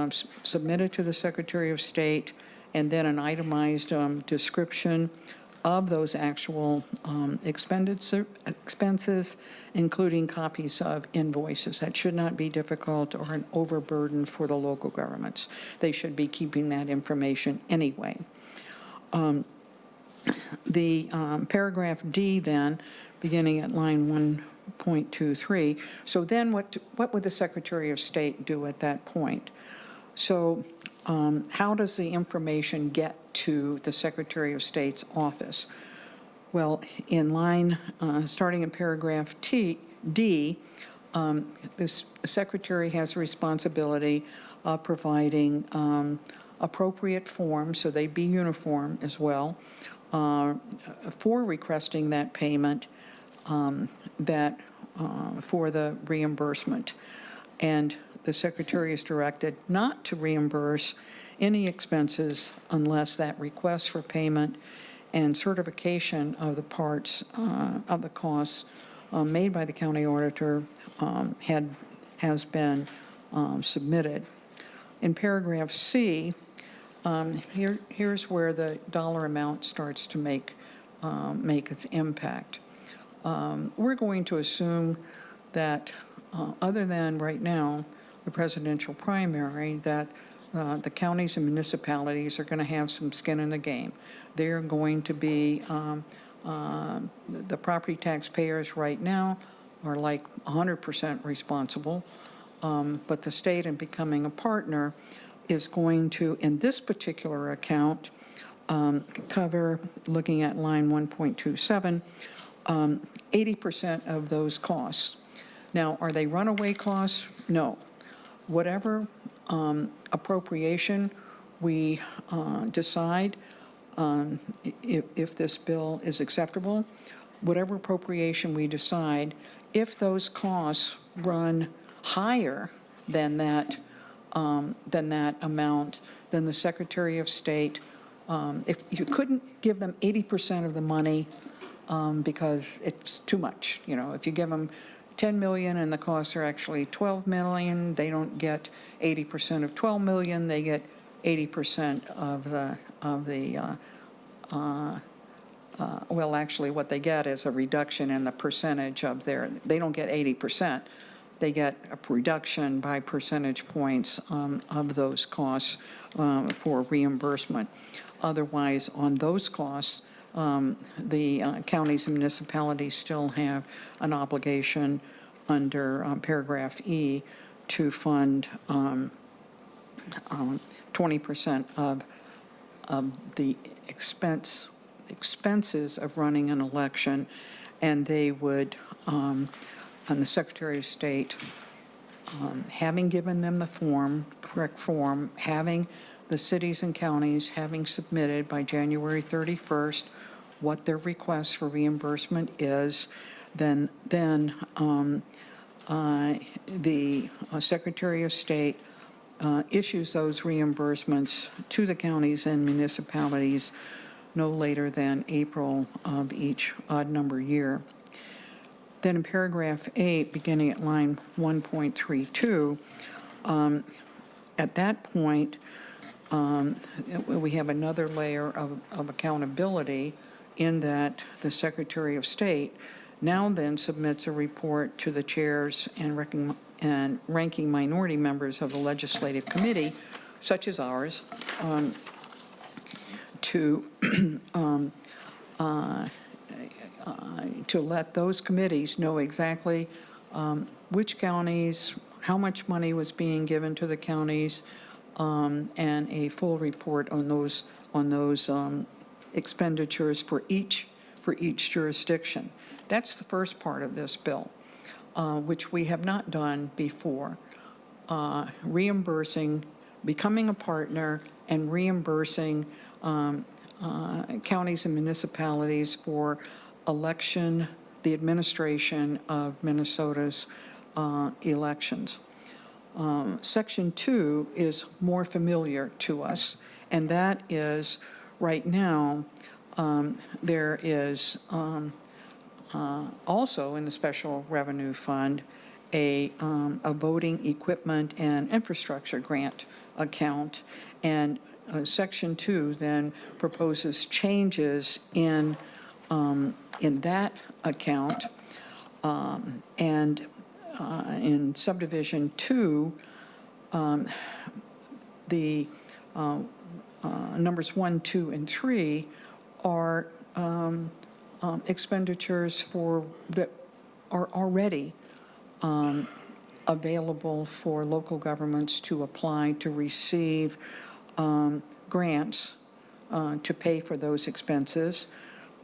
submitted to the Secretary of State, and then an itemized description of those actual expenses, including copies of invoices. That should not be difficult or an overburden for the local governments. They should be keeping that information anyway. The paragraph D then, beginning at line 1.23. So then what would the Secretary of State do at that point? So how does the information get to the Secretary of State's office? Well, in line, starting in paragraph D, this secretary has a responsibility of providing appropriate forms, so they be uniform as well, for requesting that payment for the reimbursement. And the secretary is directed not to reimburse any expenses unless that request for payment and certification of the parts of the costs made by the county auditor has been submitted. In paragraph C, here's where the dollar amount starts to make make its impact. We're going to assume that, other than right now, the presidential primary, that the counties and municipalities are going to have some skin in the game. They're going to be, the property taxpayers right now are like 100% responsible, but the state, in becoming a partner, is going to, in this particular account, cover, looking at line 1.27, 80% of those costs. Now, are they runaway costs? No. Whatever appropriation we decide, if this bill is acceptable, whatever appropriation we decide, if those costs run higher than that amount, then the Secretary of State, if you couldn't give them 80% of the money because it's too much, if you give them 10 million and the costs are actually 12 million, they don't get 80% of 12 million, they get 80% of the well, actually, what they get is a reduction in the percentage of they don't get 80%. They get a reduction by percentage points of those costs for reimbursement. Otherwise, on those costs, the counties and municipalities still have an obligation under paragraph E to fund 20% of the expenses of running an election, and they would, and the Secretary of State, having given them the correct form, having the cities and counties having submitted by January 31st what their request for reimbursement is, then the Secretary of State issues those reimbursements to the counties and municipalities no later than April of each odd number year. Then in paragraph 8, beginning at line 1.32, at that point, we have another layer of accountability in that the Secretary of State now then submits a report to the chairs and ranking minority members of the legislative committee, such as ours, to let those committees know exactly which counties, how much money was being given to the counties, and a full report on those expenditures for each jurisdiction. That's the first part of this bill, which we have not done before. Reimbursing, becoming a partner, and reimbursing counties and municipalities for the administration of Minnesota's elections. Section 2 is more familiar to us, and that is, right now, there is also in the Special Revenue Fund a voting equipment and infrastructure grant account, and Section 2 then proposes changes in that account, and in subdivision 2, the numbers 1, 2, and 3 are expenditures that are already available for local governments to apply to receive grants to pay for those expenses,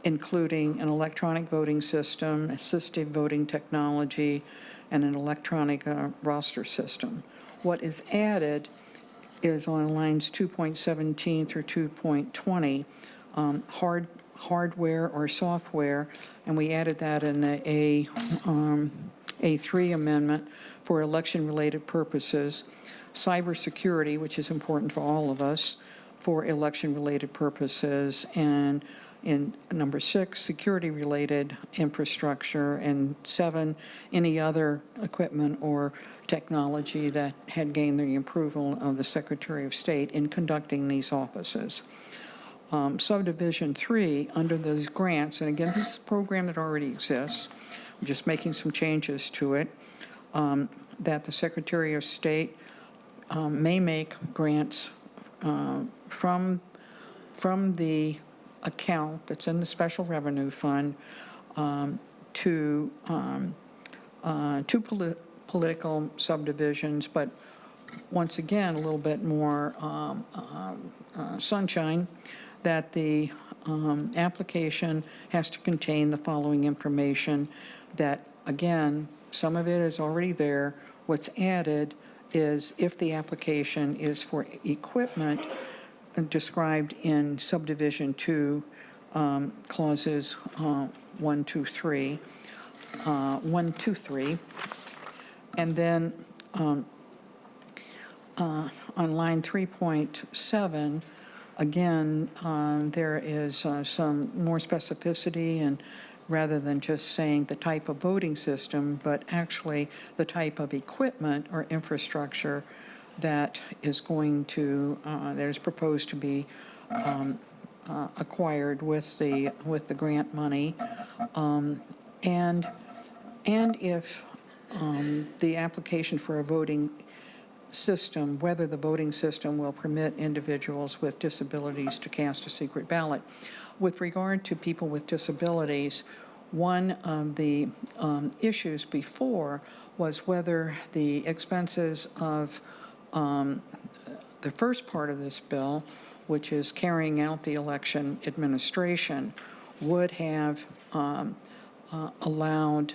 including an electronic voting system, assistive voting technology, and an electronic roster system. What is added is on lines 2.17 through 2.20, hardware or software, and we added that in the A3 amendment for election-related purposes, cybersecurity, which is important for all of us, for election-related purposes, and in number 6, security-related infrastructure, and 7, any other equipment or technology that had gained the approval of the Secretary of State in conducting these offices. Subdivision 3, under those grants, and again, this is a program that already exists, I'm just making some changes to it, that the Secretary of State may make grants from the account that's in the Special Revenue Fund to political subdivisions, but once again, a little bit more sunshine, that the application has to contain the following information, that, again, some of it is already there. What's added is if the application is for equipment described in subdivision 2, clauses 1, 2, 3, and then on line 3.7, again, there is some more specificity, and rather than just saying the type of voting system, but actually the type of equipment or infrastructure that is going to, that is proposed to be acquired with the grant money. And if the application for a voting system, whether the voting system will permit individuals with disabilities to cast a secret ballot. With regard to people with disabilities, one of the issues before was whether the expenses of the first part of this bill, which is carrying out the election administration, would have allowed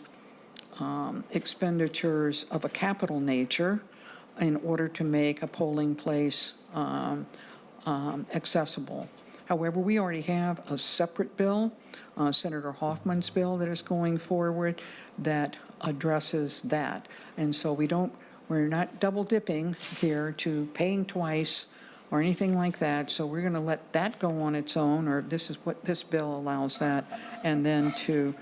expenditures of a capital nature in order to make a polling place accessible. However, we already have a separate bill, Senator Hoffman's bill that is going forward, that addresses that. And so we're not double dipping here to paying twice or anything like that. So we're going to let that go on its own, or this is what this bill allows that, and then to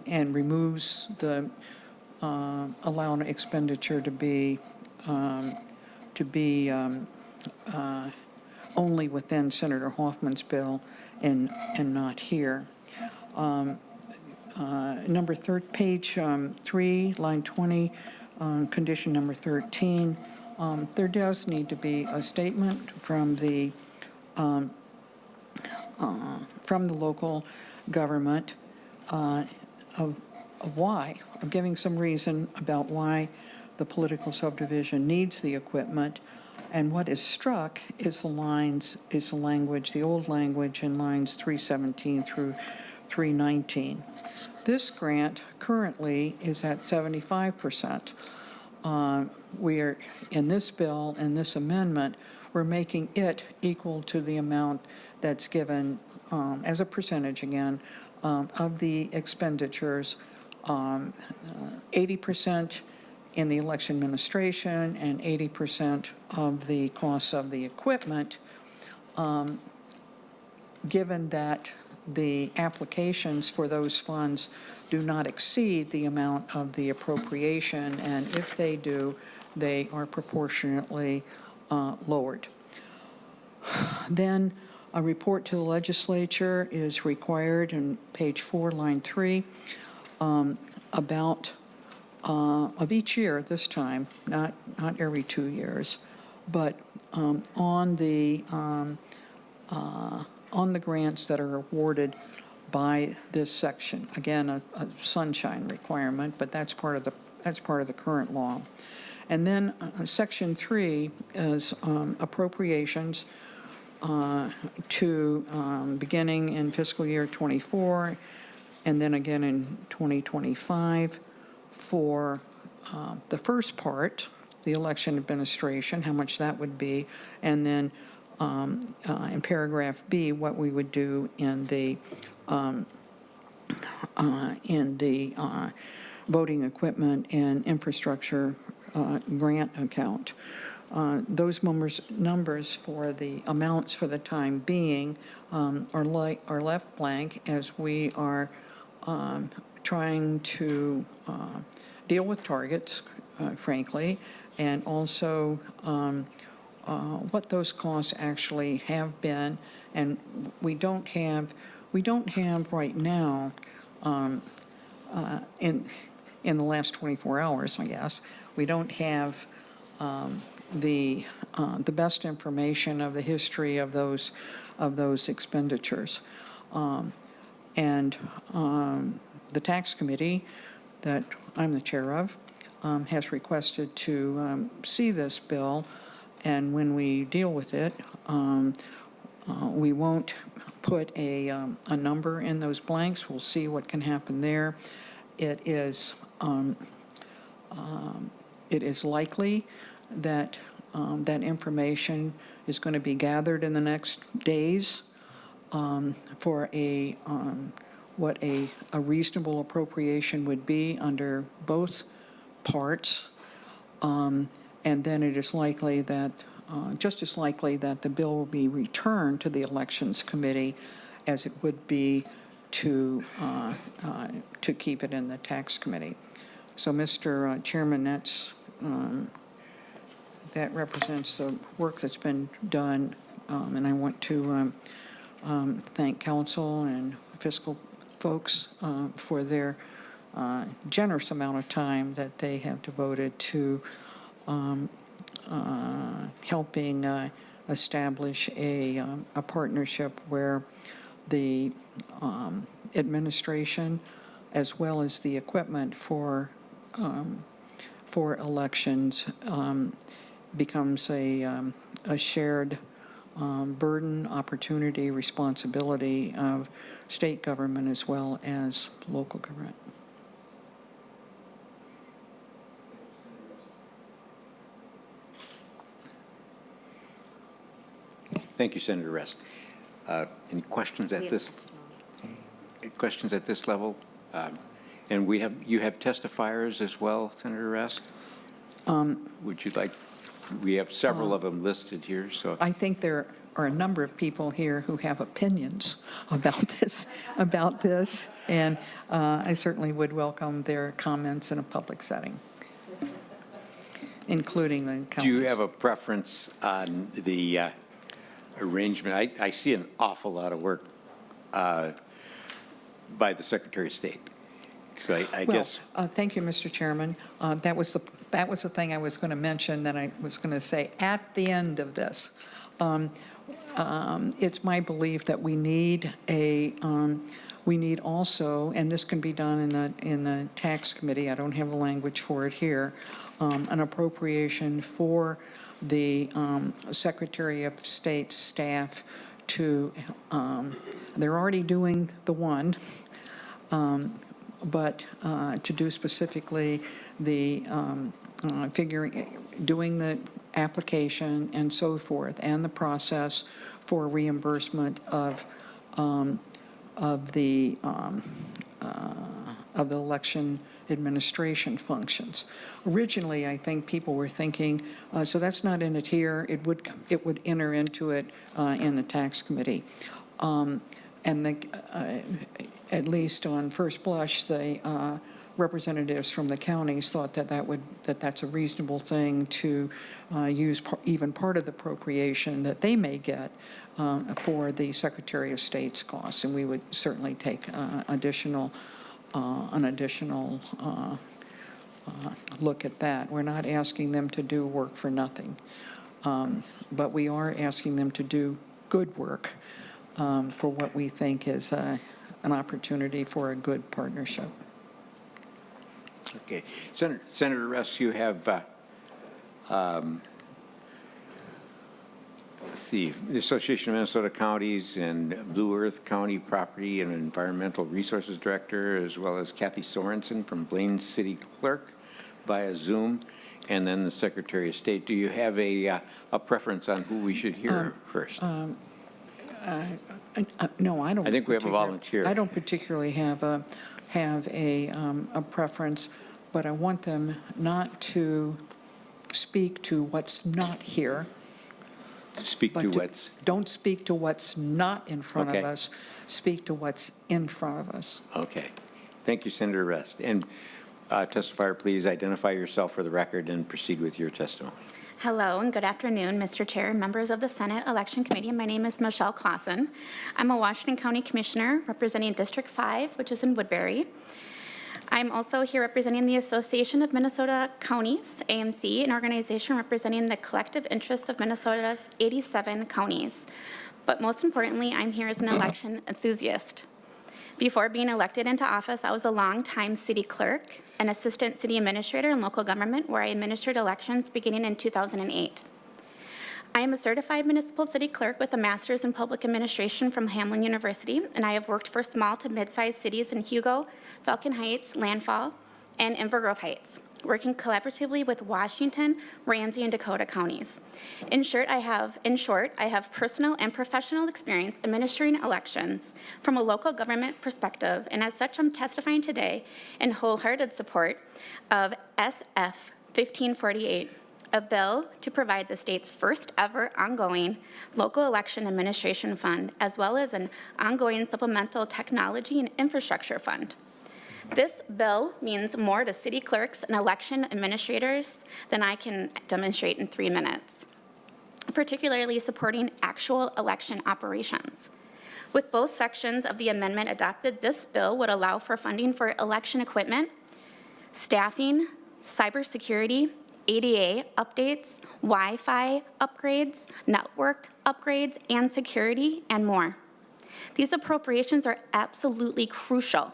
and removes the allowed expenditure to be only within Senator Hoffman's bill and not here. Page 3, line 20, condition number 13. There does need to be a statement from the local government of why, of giving some reason about why the political subdivision needs the equipment. And what is struck is the language, the old language in lines 317 through 319. This grant currently is at 75%. We are, in this bill, in this amendment, we're making it equal to the amount that's given as a percentage, again, of the expenditures, 80% in the election administration and 80% of the costs of the equipment, given that the applications for those funds do not exceed the amount of the appropriation, and if they do, they are proportionately lowered. Then a report to the legislature is required in page 4, line 3, about of each year this time, not every 2 years, but on the grants that are awarded by this section. Again, a sunshine requirement, but that's part of the current law. And then section 3 is appropriations to beginning in fiscal year 24, and then again in 2025 for the first part, the election administration, how much that would be, and then in paragraph B, what we would do in the voting equipment and infrastructure grant account. Those numbers for the amounts for the time being are left blank as we are trying to deal with targets, frankly, and also what those costs actually have been, and we don't have right now, in the last 24 hours, I guess, we don't have the best information of the history of those expenditures. And the tax committee that I'm the chair of has requested to see this bill, and when we deal with it, we won't put a number in those blanks. We'll see what can happen there. It is likely that that information is going to be gathered in the next days for what a reasonable appropriation would be under both parts. And then it is likely that, just as likely that the bill will be returned to the Elections Committee as it would be to keep it in the Tax Committee. So, Mr. Chairman, that represents the work that's been done, and I want to thank council and fiscal folks for their generous amount of time that they have devoted to helping establish a partnership where the administration, as well as the equipment for elections, becomes a shared burden, opportunity, responsibility of state government as well as local government. Thank you, Senator Rest. Any questions at this? Questions at this level? And you have testifiers as well, Senator Rest? Would you like? We have several of them listed here, so. I think there are a number of people here who have opinions about this, and I certainly would welcome their comments in a public setting, including the council. Do you have a preference on the arrangement? I see an awful lot of work by the Secretary of State. So I guess. Thank you, Mr. Chairman. That was the thing I was going to mention, that I was going to say at the end of this. It's my belief that we need also, and this can be done in the tax committee, I don't have the language for it here, an appropriation for the Secretary of State's staff to, they're already doing the one, but to do specifically the doing the application and so forth, and the process for reimbursement of the election administration functions. Originally, I think people were thinking, so that's not in it here. It would enter into it in the tax committee. And at least on first blush, the representatives from the counties thought that's a reasonable thing to use even part of the appropriation that they may get for the Secretary of State's costs, and we would certainly take an additional look at that. We're not asking them to do work for nothing, but we are asking them to do good work for what we think is an opportunity for a good partnership. Okay. Senator Rest, you have, let's see, the Association of Minnesota Counties and Blue Earth County Property and Environmental Resources Director, as well as Kathy Sorensen from Blaine City Clerk via Zoom, and then the Secretary of State. Do you have a preference on who we should hear first? No, I don't. I think we have a volunteer. I don't particularly have a preference, but I want them not to speak to what's not here. Speak to what's. Don't speak to what's not in front of Okay. us. Speak to what's in front of us. Okay. Thank you, Senator Rest. And testifier, please identify yourself for the record and proceed with your testimony. Hello and good afternoon, Mr. Chair and members of the Senate Election Committee. My name is Michelle Clausen. I'm a Washington County Commissioner representing District 5, which is in Woodbury. I'm also here representing the Association of Minnesota Counties, AMC, an organization representing the collective interests of Minnesota's 87 counties. But most importantly, I'm here as an election enthusiast. Before being elected into office, I was a longtime city clerk, an assistant city administrator in local government, where I administered elections beginning in 2008. I am a certified municipal city clerk with a master's in public administration from Hamline University, and I have worked for small to mid-sized cities in Hugo, Falcon Heights, Landfall, and Inver Grove Heights, working collaboratively with Washington, Ramsey, and Dakota counties. In short, I have personal and professional experience administering elections from a local government perspective, and as such, I'm testifying today in wholehearted support of SF 1548, a bill to provide the state's first ever ongoing local election administration fund, as well as an ongoing supplemental technology and infrastructure fund. This bill means more to city clerks and election administrators than I can demonstrate in 3 minutes, particularly supporting actual election operations. With both sections of the amendment adopted, this bill would allow for funding for election equipment, staffing, cybersecurity, ADA updates, Wi-Fi upgrades, network upgrades, and security, and more. These appropriations are absolutely crucial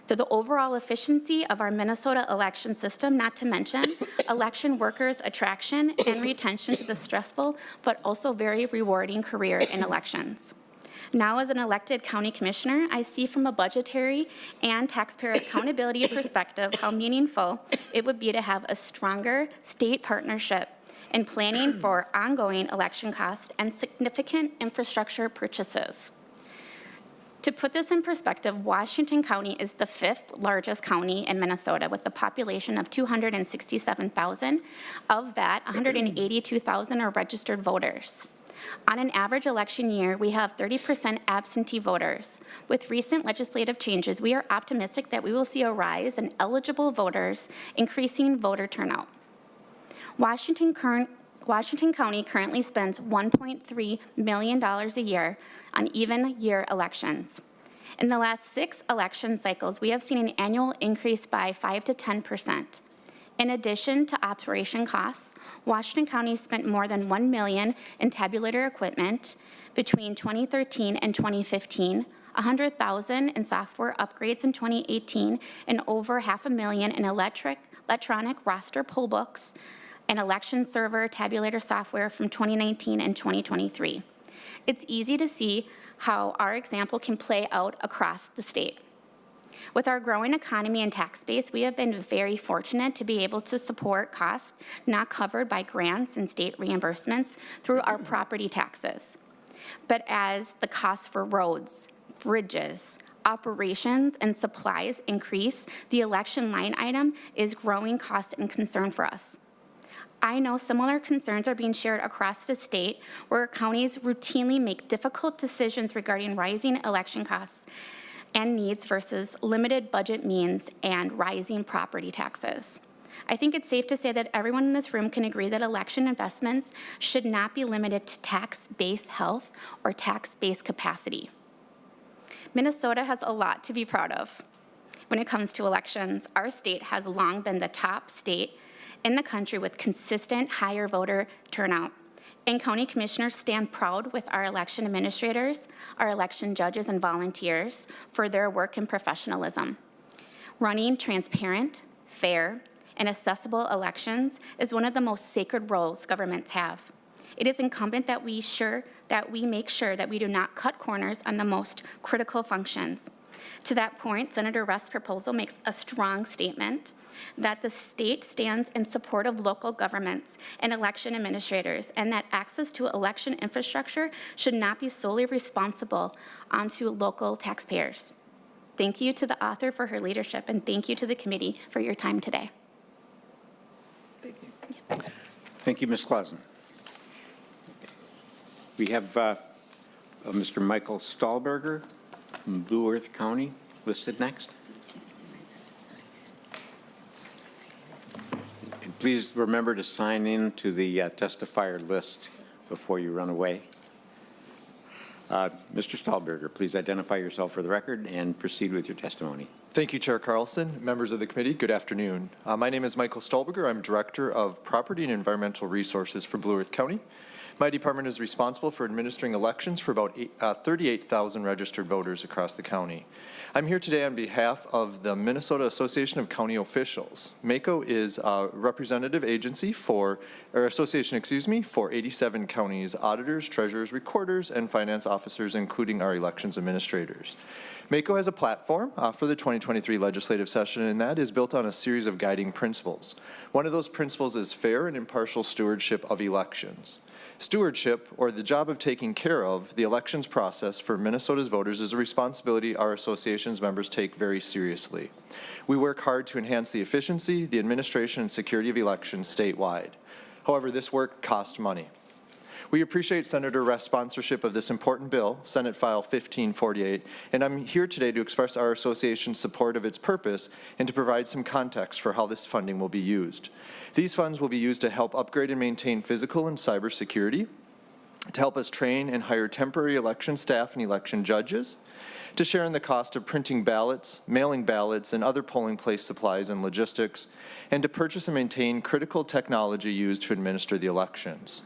to the overall efficiency of our Minnesota election system, not to mention election workers' attraction and retention to the stressful but also very rewarding career in elections. Now, as an elected county commissioner, I see from a budgetary and taxpayer accountability perspective how meaningful it would be to have a stronger state partnership in planning for ongoing election costs and significant infrastructure purchases. To put this in perspective, Washington County is the 5th largest county in Minnesota with a population of 267,000. Of that, 182,000 are registered voters. On an average election year, we have 30% absentee voters. With recent legislative changes, we are optimistic that we will see a rise in eligible voters, increasing voter turnout. Washington County currently spends $1.3 million a year on even year elections. In the last 6 election cycles, we have seen an annual increase by 5 to 10%. In addition to operation costs, Washington County spent more than $1 million in tabulator equipment between 2013 and 2015, $100,000 in software upgrades in 2018, and over $500,000 in electronic roster poll books and election server tabulator software from 2019 and 2023. It's easy to see how our example can play out across the state. With our growing economy and tax base, we have been very fortunate to be able to support costs not covered by grants and state reimbursements through our property taxes. But as the costs for roads, bridges, operations, and supplies increase, the election line item is growing cost and concern for us. I know similar concerns are being shared across the state, where counties routinely make difficult decisions regarding rising election costs and needs versus limited budget means and rising property taxes. I think it's safe to say that everyone in this room can agree that election investments should not be limited to tax-based health or tax-based capacity. Minnesota has a lot to be proud of. When it comes to elections, our state has long been the top state in the country with consistent higher voter turnout. And county commissioners stand proud with our election administrators, our election judges and volunteers for their work and professionalism. Running transparent, fair, and accessible elections is one of the most sacred roles governments have. It is incumbent that we make sure that we do not cut corners on the most critical functions. To that point, Senator Rust's proposal makes a strong statement that the state stands in support of local governments and election administrators, and that access to election infrastructure should not be solely responsible onto local taxpayers. Thank you to the author for her leadership, and thank you to the committee for your time today. Thank you, Ms. Clausen. We have Mr. Michael Stahlberger from Blue Earth County listed next. Please remember to sign in to the testifier list before you run away. Mr. Stahlberger, please identify yourself for the record and proceed with your testimony. Thank you, Chair Carlson. Members of the committee, good afternoon. My name is Michael Stahlberger. I'm Director of Property and Environmental Resources for Blue Earth County. My department is responsible for administering elections for about 38,000 registered voters across the county. I'm here today on behalf of the Minnesota Association of County Officials. MACO is a representative agency for 87 counties, auditors, treasurers, recorders, and finance officers, including our elections administrators. MACO has a platform for the 2023 legislative session, and that is built on a series of guiding principles. One of those principles is fair and impartial stewardship of elections. Stewardship, or the job of taking care of the elections process for Minnesota's voters, is a responsibility our association's members take very seriously. We work hard to enhance the efficiency, the administration, and security of elections statewide. However, this work costs money. We appreciate Senator Rest's sponsorship of this important bill, Senate File 1548, and I'm here today to express our association's support of its purpose and to provide some context for how this funding will be used. These funds will be used to help upgrade and maintain physical and cyber security, to help us train and hire temporary election staff and election judges, to share in the cost of printing ballots, mailing ballots, and other polling place supplies and logistics, and to purchase and maintain critical technology used to administer the elections.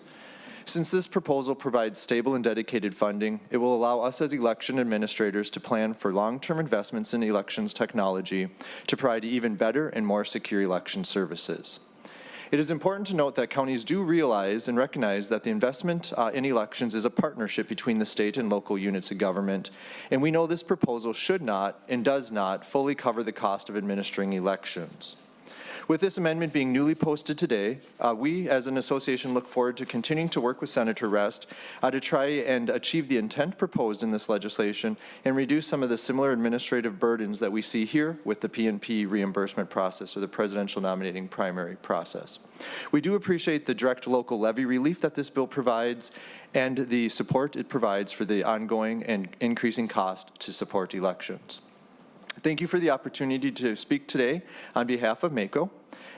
Since this proposal provides stable and dedicated funding, it will allow us as election administrators to plan for long-term investments in elections technology to provide even better and more secure election services. It is important to note that counties do realize and recognize that the investment in elections is a partnership between the state and local units of government, and we know this proposal should not and does not fully cover the cost of administering elections. With this amendment being newly posted today, we as an association look forward to continuing to work with Senator Rest to try and achieve the intent proposed in this legislation and reduce some of the similar administrative burdens that we see here with the PNP reimbursement process or the presidential nominating primary process. We do appreciate the direct local levy relief that this bill provides and the support it provides for the ongoing and increasing cost to support elections. Thank you for the opportunity to speak today on behalf of MACO.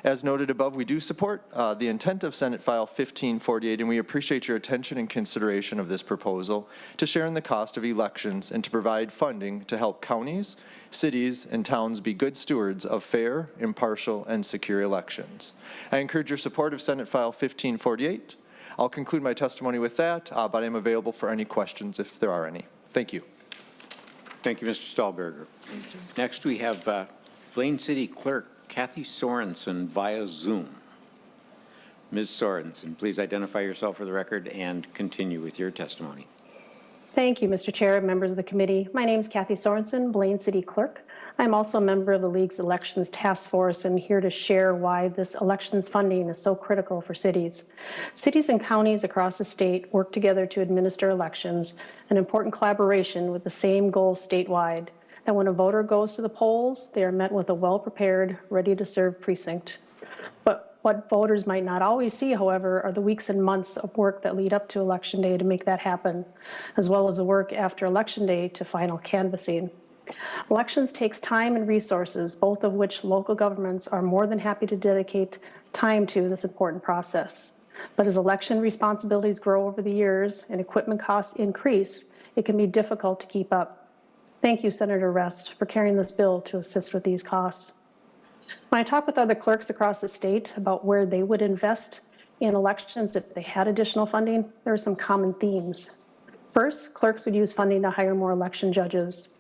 As noted above, we do support the intent of Senate File 1548, and we appreciate your attention and consideration of this proposal to share in the cost of elections and to provide funding to help counties, cities, and towns be good stewards of fair, impartial, and secure elections. I encourage your support of Senate File 1548. I'll conclude my testimony with that, but I'm available for any questions if there are any. Thank you. Thank you, Mr. Stahlberger. Next, we have Blaine City Clerk Kathy Sorensen via Zoom. Ms. Sorensen, please identify yourself for the record and continue with your testimony. Thank you, Mr. Chair, members of the committee. My name is Kathy Sorensen, Blaine City Clerk. I'm also a member of the League's Elections Task Force and here to share why this elections funding is so critical for cities. Cities and counties across the state work together to administer elections, an important collaboration with the same goal statewide, that when a voter goes to the polls, they are met with a well-prepared, ready-to-serve precinct. But what voters might not always see, however, are the weeks and months of work that lead up to Election Day to make that happen, as well as the work after Election Day to final canvassing. Elections takes time and resources, both of which local governments are more than happy to dedicate time to this important process. But as election responsibilities grow over the years and equipment costs increase, it can be difficult to keep up. Thank you, Senator Rest, for carrying this bill to assist with these costs. When I talk with other clerks across the state about where they would invest in elections if they had additional funding, there are some common themes. First, clerks would use funding to hire more election judges.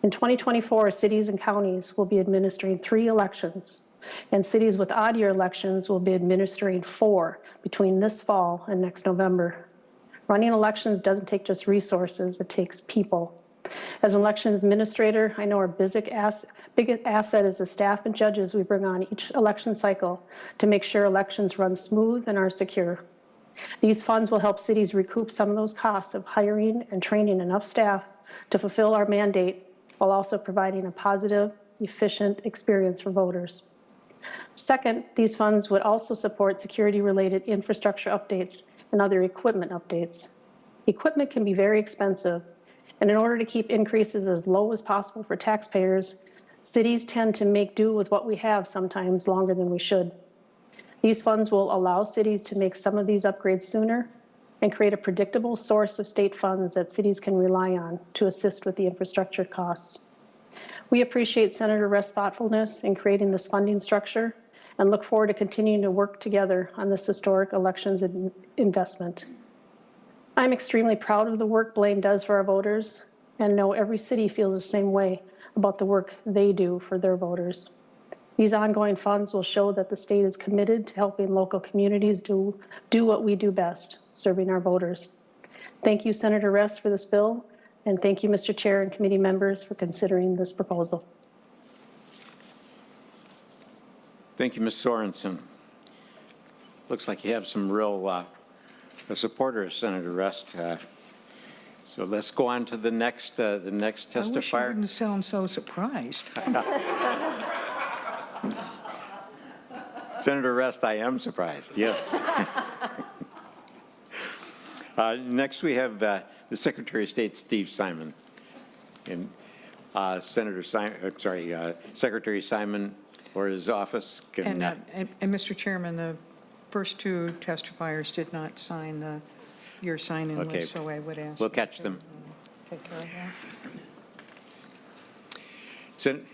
In 2024, cities and counties will be administering 3 elections, and cities with odd year elections will be administering 4 between this fall and next November. Running elections doesn't take just resources, it takes people. As an elections administrator, I know our biggest asset is the staff and judges we bring on each election cycle to make sure elections run smooth and are secure. These funds will help cities recoup some of those costs of hiring and training enough staff to fulfill our mandate while also providing a positive, efficient experience for voters. Second, these funds would also support security-related infrastructure updates and other equipment updates. Equipment can be very expensive, and in order to keep increases as low as possible for taxpayers, cities tend to make do with what we have sometimes longer than we should. These funds will allow cities to make some of these upgrades sooner and create a predictable source of state funds that cities can rely on to assist with the infrastructure costs. We appreciate Senator Rest's thoughtfulness in creating this funding structure and look forward to continuing to work together on this historic elections investment. I'm extremely proud of the work Blaine does for our voters and know every city feels the same way about the work they do for their voters. These ongoing funds will show that the state is committed to helping local communities do what we do best, serving our voters. Thank you, Senator Rest, for this bill, and thank you, Mr. Chair and committee members, for considering this proposal. Thank you, Ms. Sorensen. Looks like you have some real supporter of Senator Rest. So let's go on to the next testifier. I wish you wouldn't sound so surprised. Senator Rest, I am surprised, yes. Next, we have the Secretary of State, Steve Simon. And Secretary Simon or his office can... And Mr. Chairman, the first two testifiers did not sign your sign-in Okay. list, so I would ask. We'll catch them. Take care of that.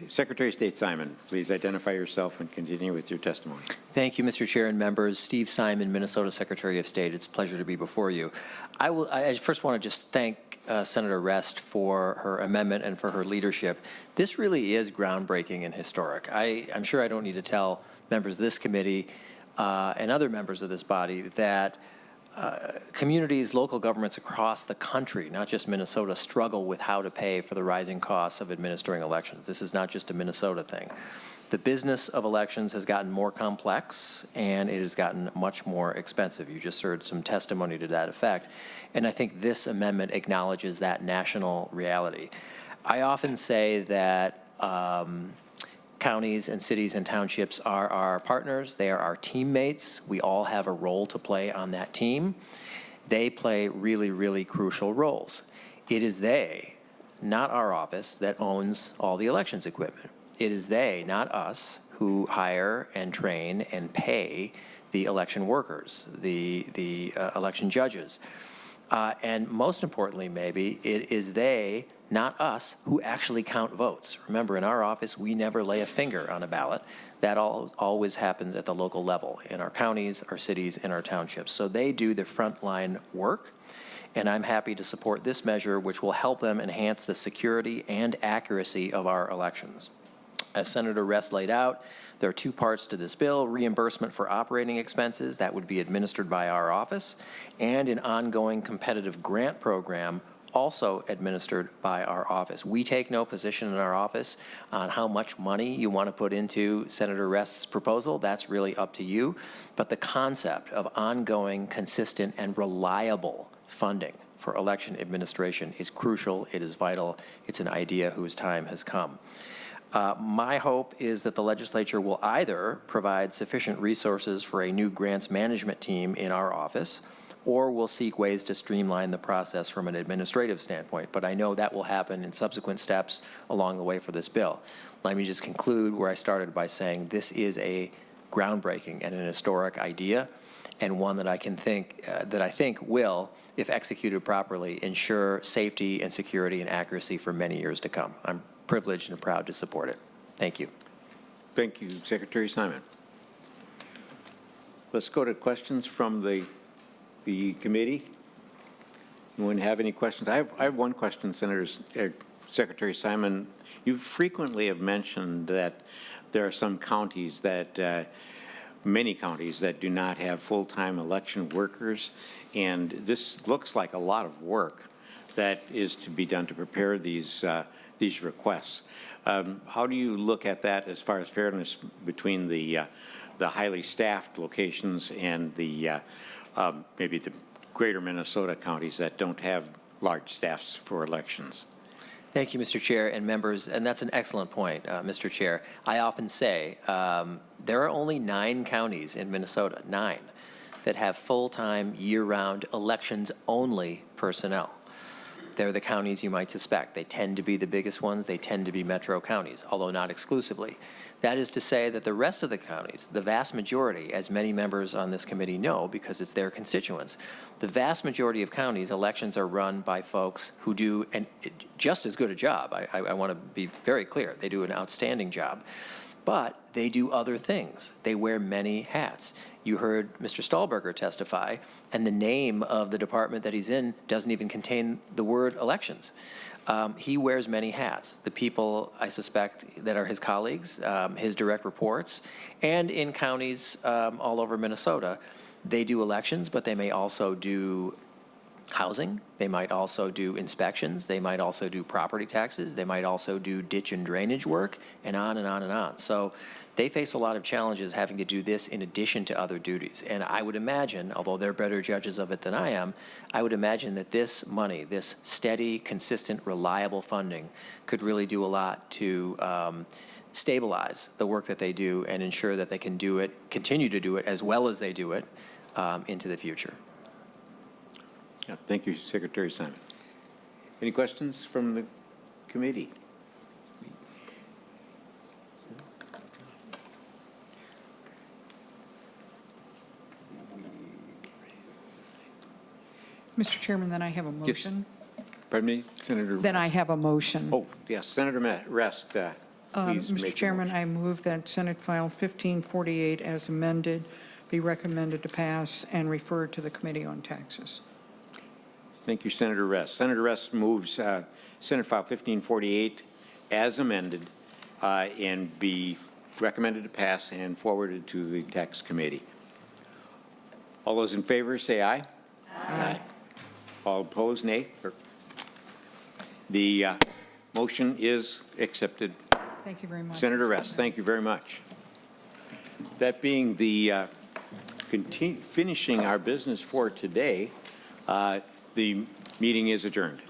Secretary of State Simon, please identify yourself and continue with your testimony. Thank you, Mr. Chair and members. Steve Simon, Minnesota Secretary of State. It's a pleasure to be before you. I first want to just thank Senator Rest for her amendment and for her leadership. This really is groundbreaking and historic. I'm sure I don't need to tell members of this committee and other members of this body that communities, local governments across the country, not just Minnesota, struggle with how to pay for the rising costs of administering elections. This is not just a Minnesota thing. The business of elections has gotten more complex, and it has gotten much more expensive. You just heard some testimony to that effect, and I think this amendment acknowledges that national reality. I often say that counties and cities and townships are our partners. They are our teammates. We all have a role to play on that team. They play really, really crucial roles. It is they, not our office, that owns all the elections equipment. It is they, not us, who hire and train and pay the election workers, the election judges. And most importantly, maybe, it is they, not us, who actually count votes. Remember, in our office, we never lay a finger on a ballot. That always happens at the local level, in our counties, our cities, and our townships. So they do the frontline work, and I'm happy to support this measure, which will help them enhance the security and accuracy of our elections. As Senator Rest laid out, there are two parts to this bill: reimbursement for operating expenses that would be administered by our office, and an ongoing competitive grant program also administered by our office. We take no position in our office on how much money you want to put into Senator Rest's proposal. That's really up to you. But the concept of ongoing, consistent, and reliable funding for election administration is crucial. It is vital. It's an idea whose time has come. My hope is that the legislature will either provide sufficient resources for a new grants management team in our office, or will seek ways to streamline the process from an administrative standpoint. But I know that will happen in subsequent steps along the way for this bill. Let me just conclude where I started by saying this is a groundbreaking and an historic idea, and one that I think will, if executed properly, ensure safety and security and accuracy for many years to come. I'm privileged and proud to support it. Thank you. Thank you, Secretary Simon. Let's go to questions from the committee. Anyone have any questions? I have one question, Secretary Simon. You frequently have mentioned that there are some counties that, many counties that do not have full-time election workers, and this looks like a lot of work that is to be done to prepare these requests. How do you look at that as far as fairness between the highly staffed locations and the maybe the greater Minnesota counties that don't have large staffs for elections? Thank you, Mr. Chair and members, and that's an excellent point, Mr. Chair. I often say there are only 9 counties in Minnesota, 9, that have full-time, year-round, elections-only personnel. They're the counties you might suspect. They tend to be the biggest ones. They tend to be metro counties, although not exclusively. That is to say that the rest of the counties, the vast majority, as many members on this committee know because it's their constituents, the vast majority of counties, elections are run by folks who do just as good a job. I want to be very clear. They do an outstanding job. But they do other things. They wear many hats. You heard Mr. Stahlberger testify, and the name of the department that he's in doesn't even contain the word elections. He wears many hats. The people, I suspect, that are his colleagues, his direct reports, and in counties all over Minnesota, they do elections, but they may also do housing. They might also do inspections. They might also do property taxes. They might also do ditch and drainage work, and on and on and on. So they face a lot of challenges having to do this in addition to other duties. And I would imagine, although they're better judges of it than I am, I would imagine that this money, this steady, consistent, reliable funding could really do a lot to stabilize the work that they do and ensure that they can do it, continue to do it as well as they do it into the future. Yeah, thank you, Secretary Simon. Any questions from the committee? Mr. Chairman, then I have a motion. Pardon me, Senator? Then I have a motion. Oh, yes, Senator Rest, please make Mr. the Chairman, motion. I move that Senate File 1548 as amended be recommended to pass and referred to the Committee on Taxes. Thank you, Senator Rest. Senator Rest moves Senate File 1548 as amended and be recommended to pass and forwarded to the Tax Committee. All those in favor, say aye. Aye. All opposed, nay. The motion is accepted. Thank you very much. Senator Rest, thank you very much. That being the finishing our business for today, the meeting is adjourned.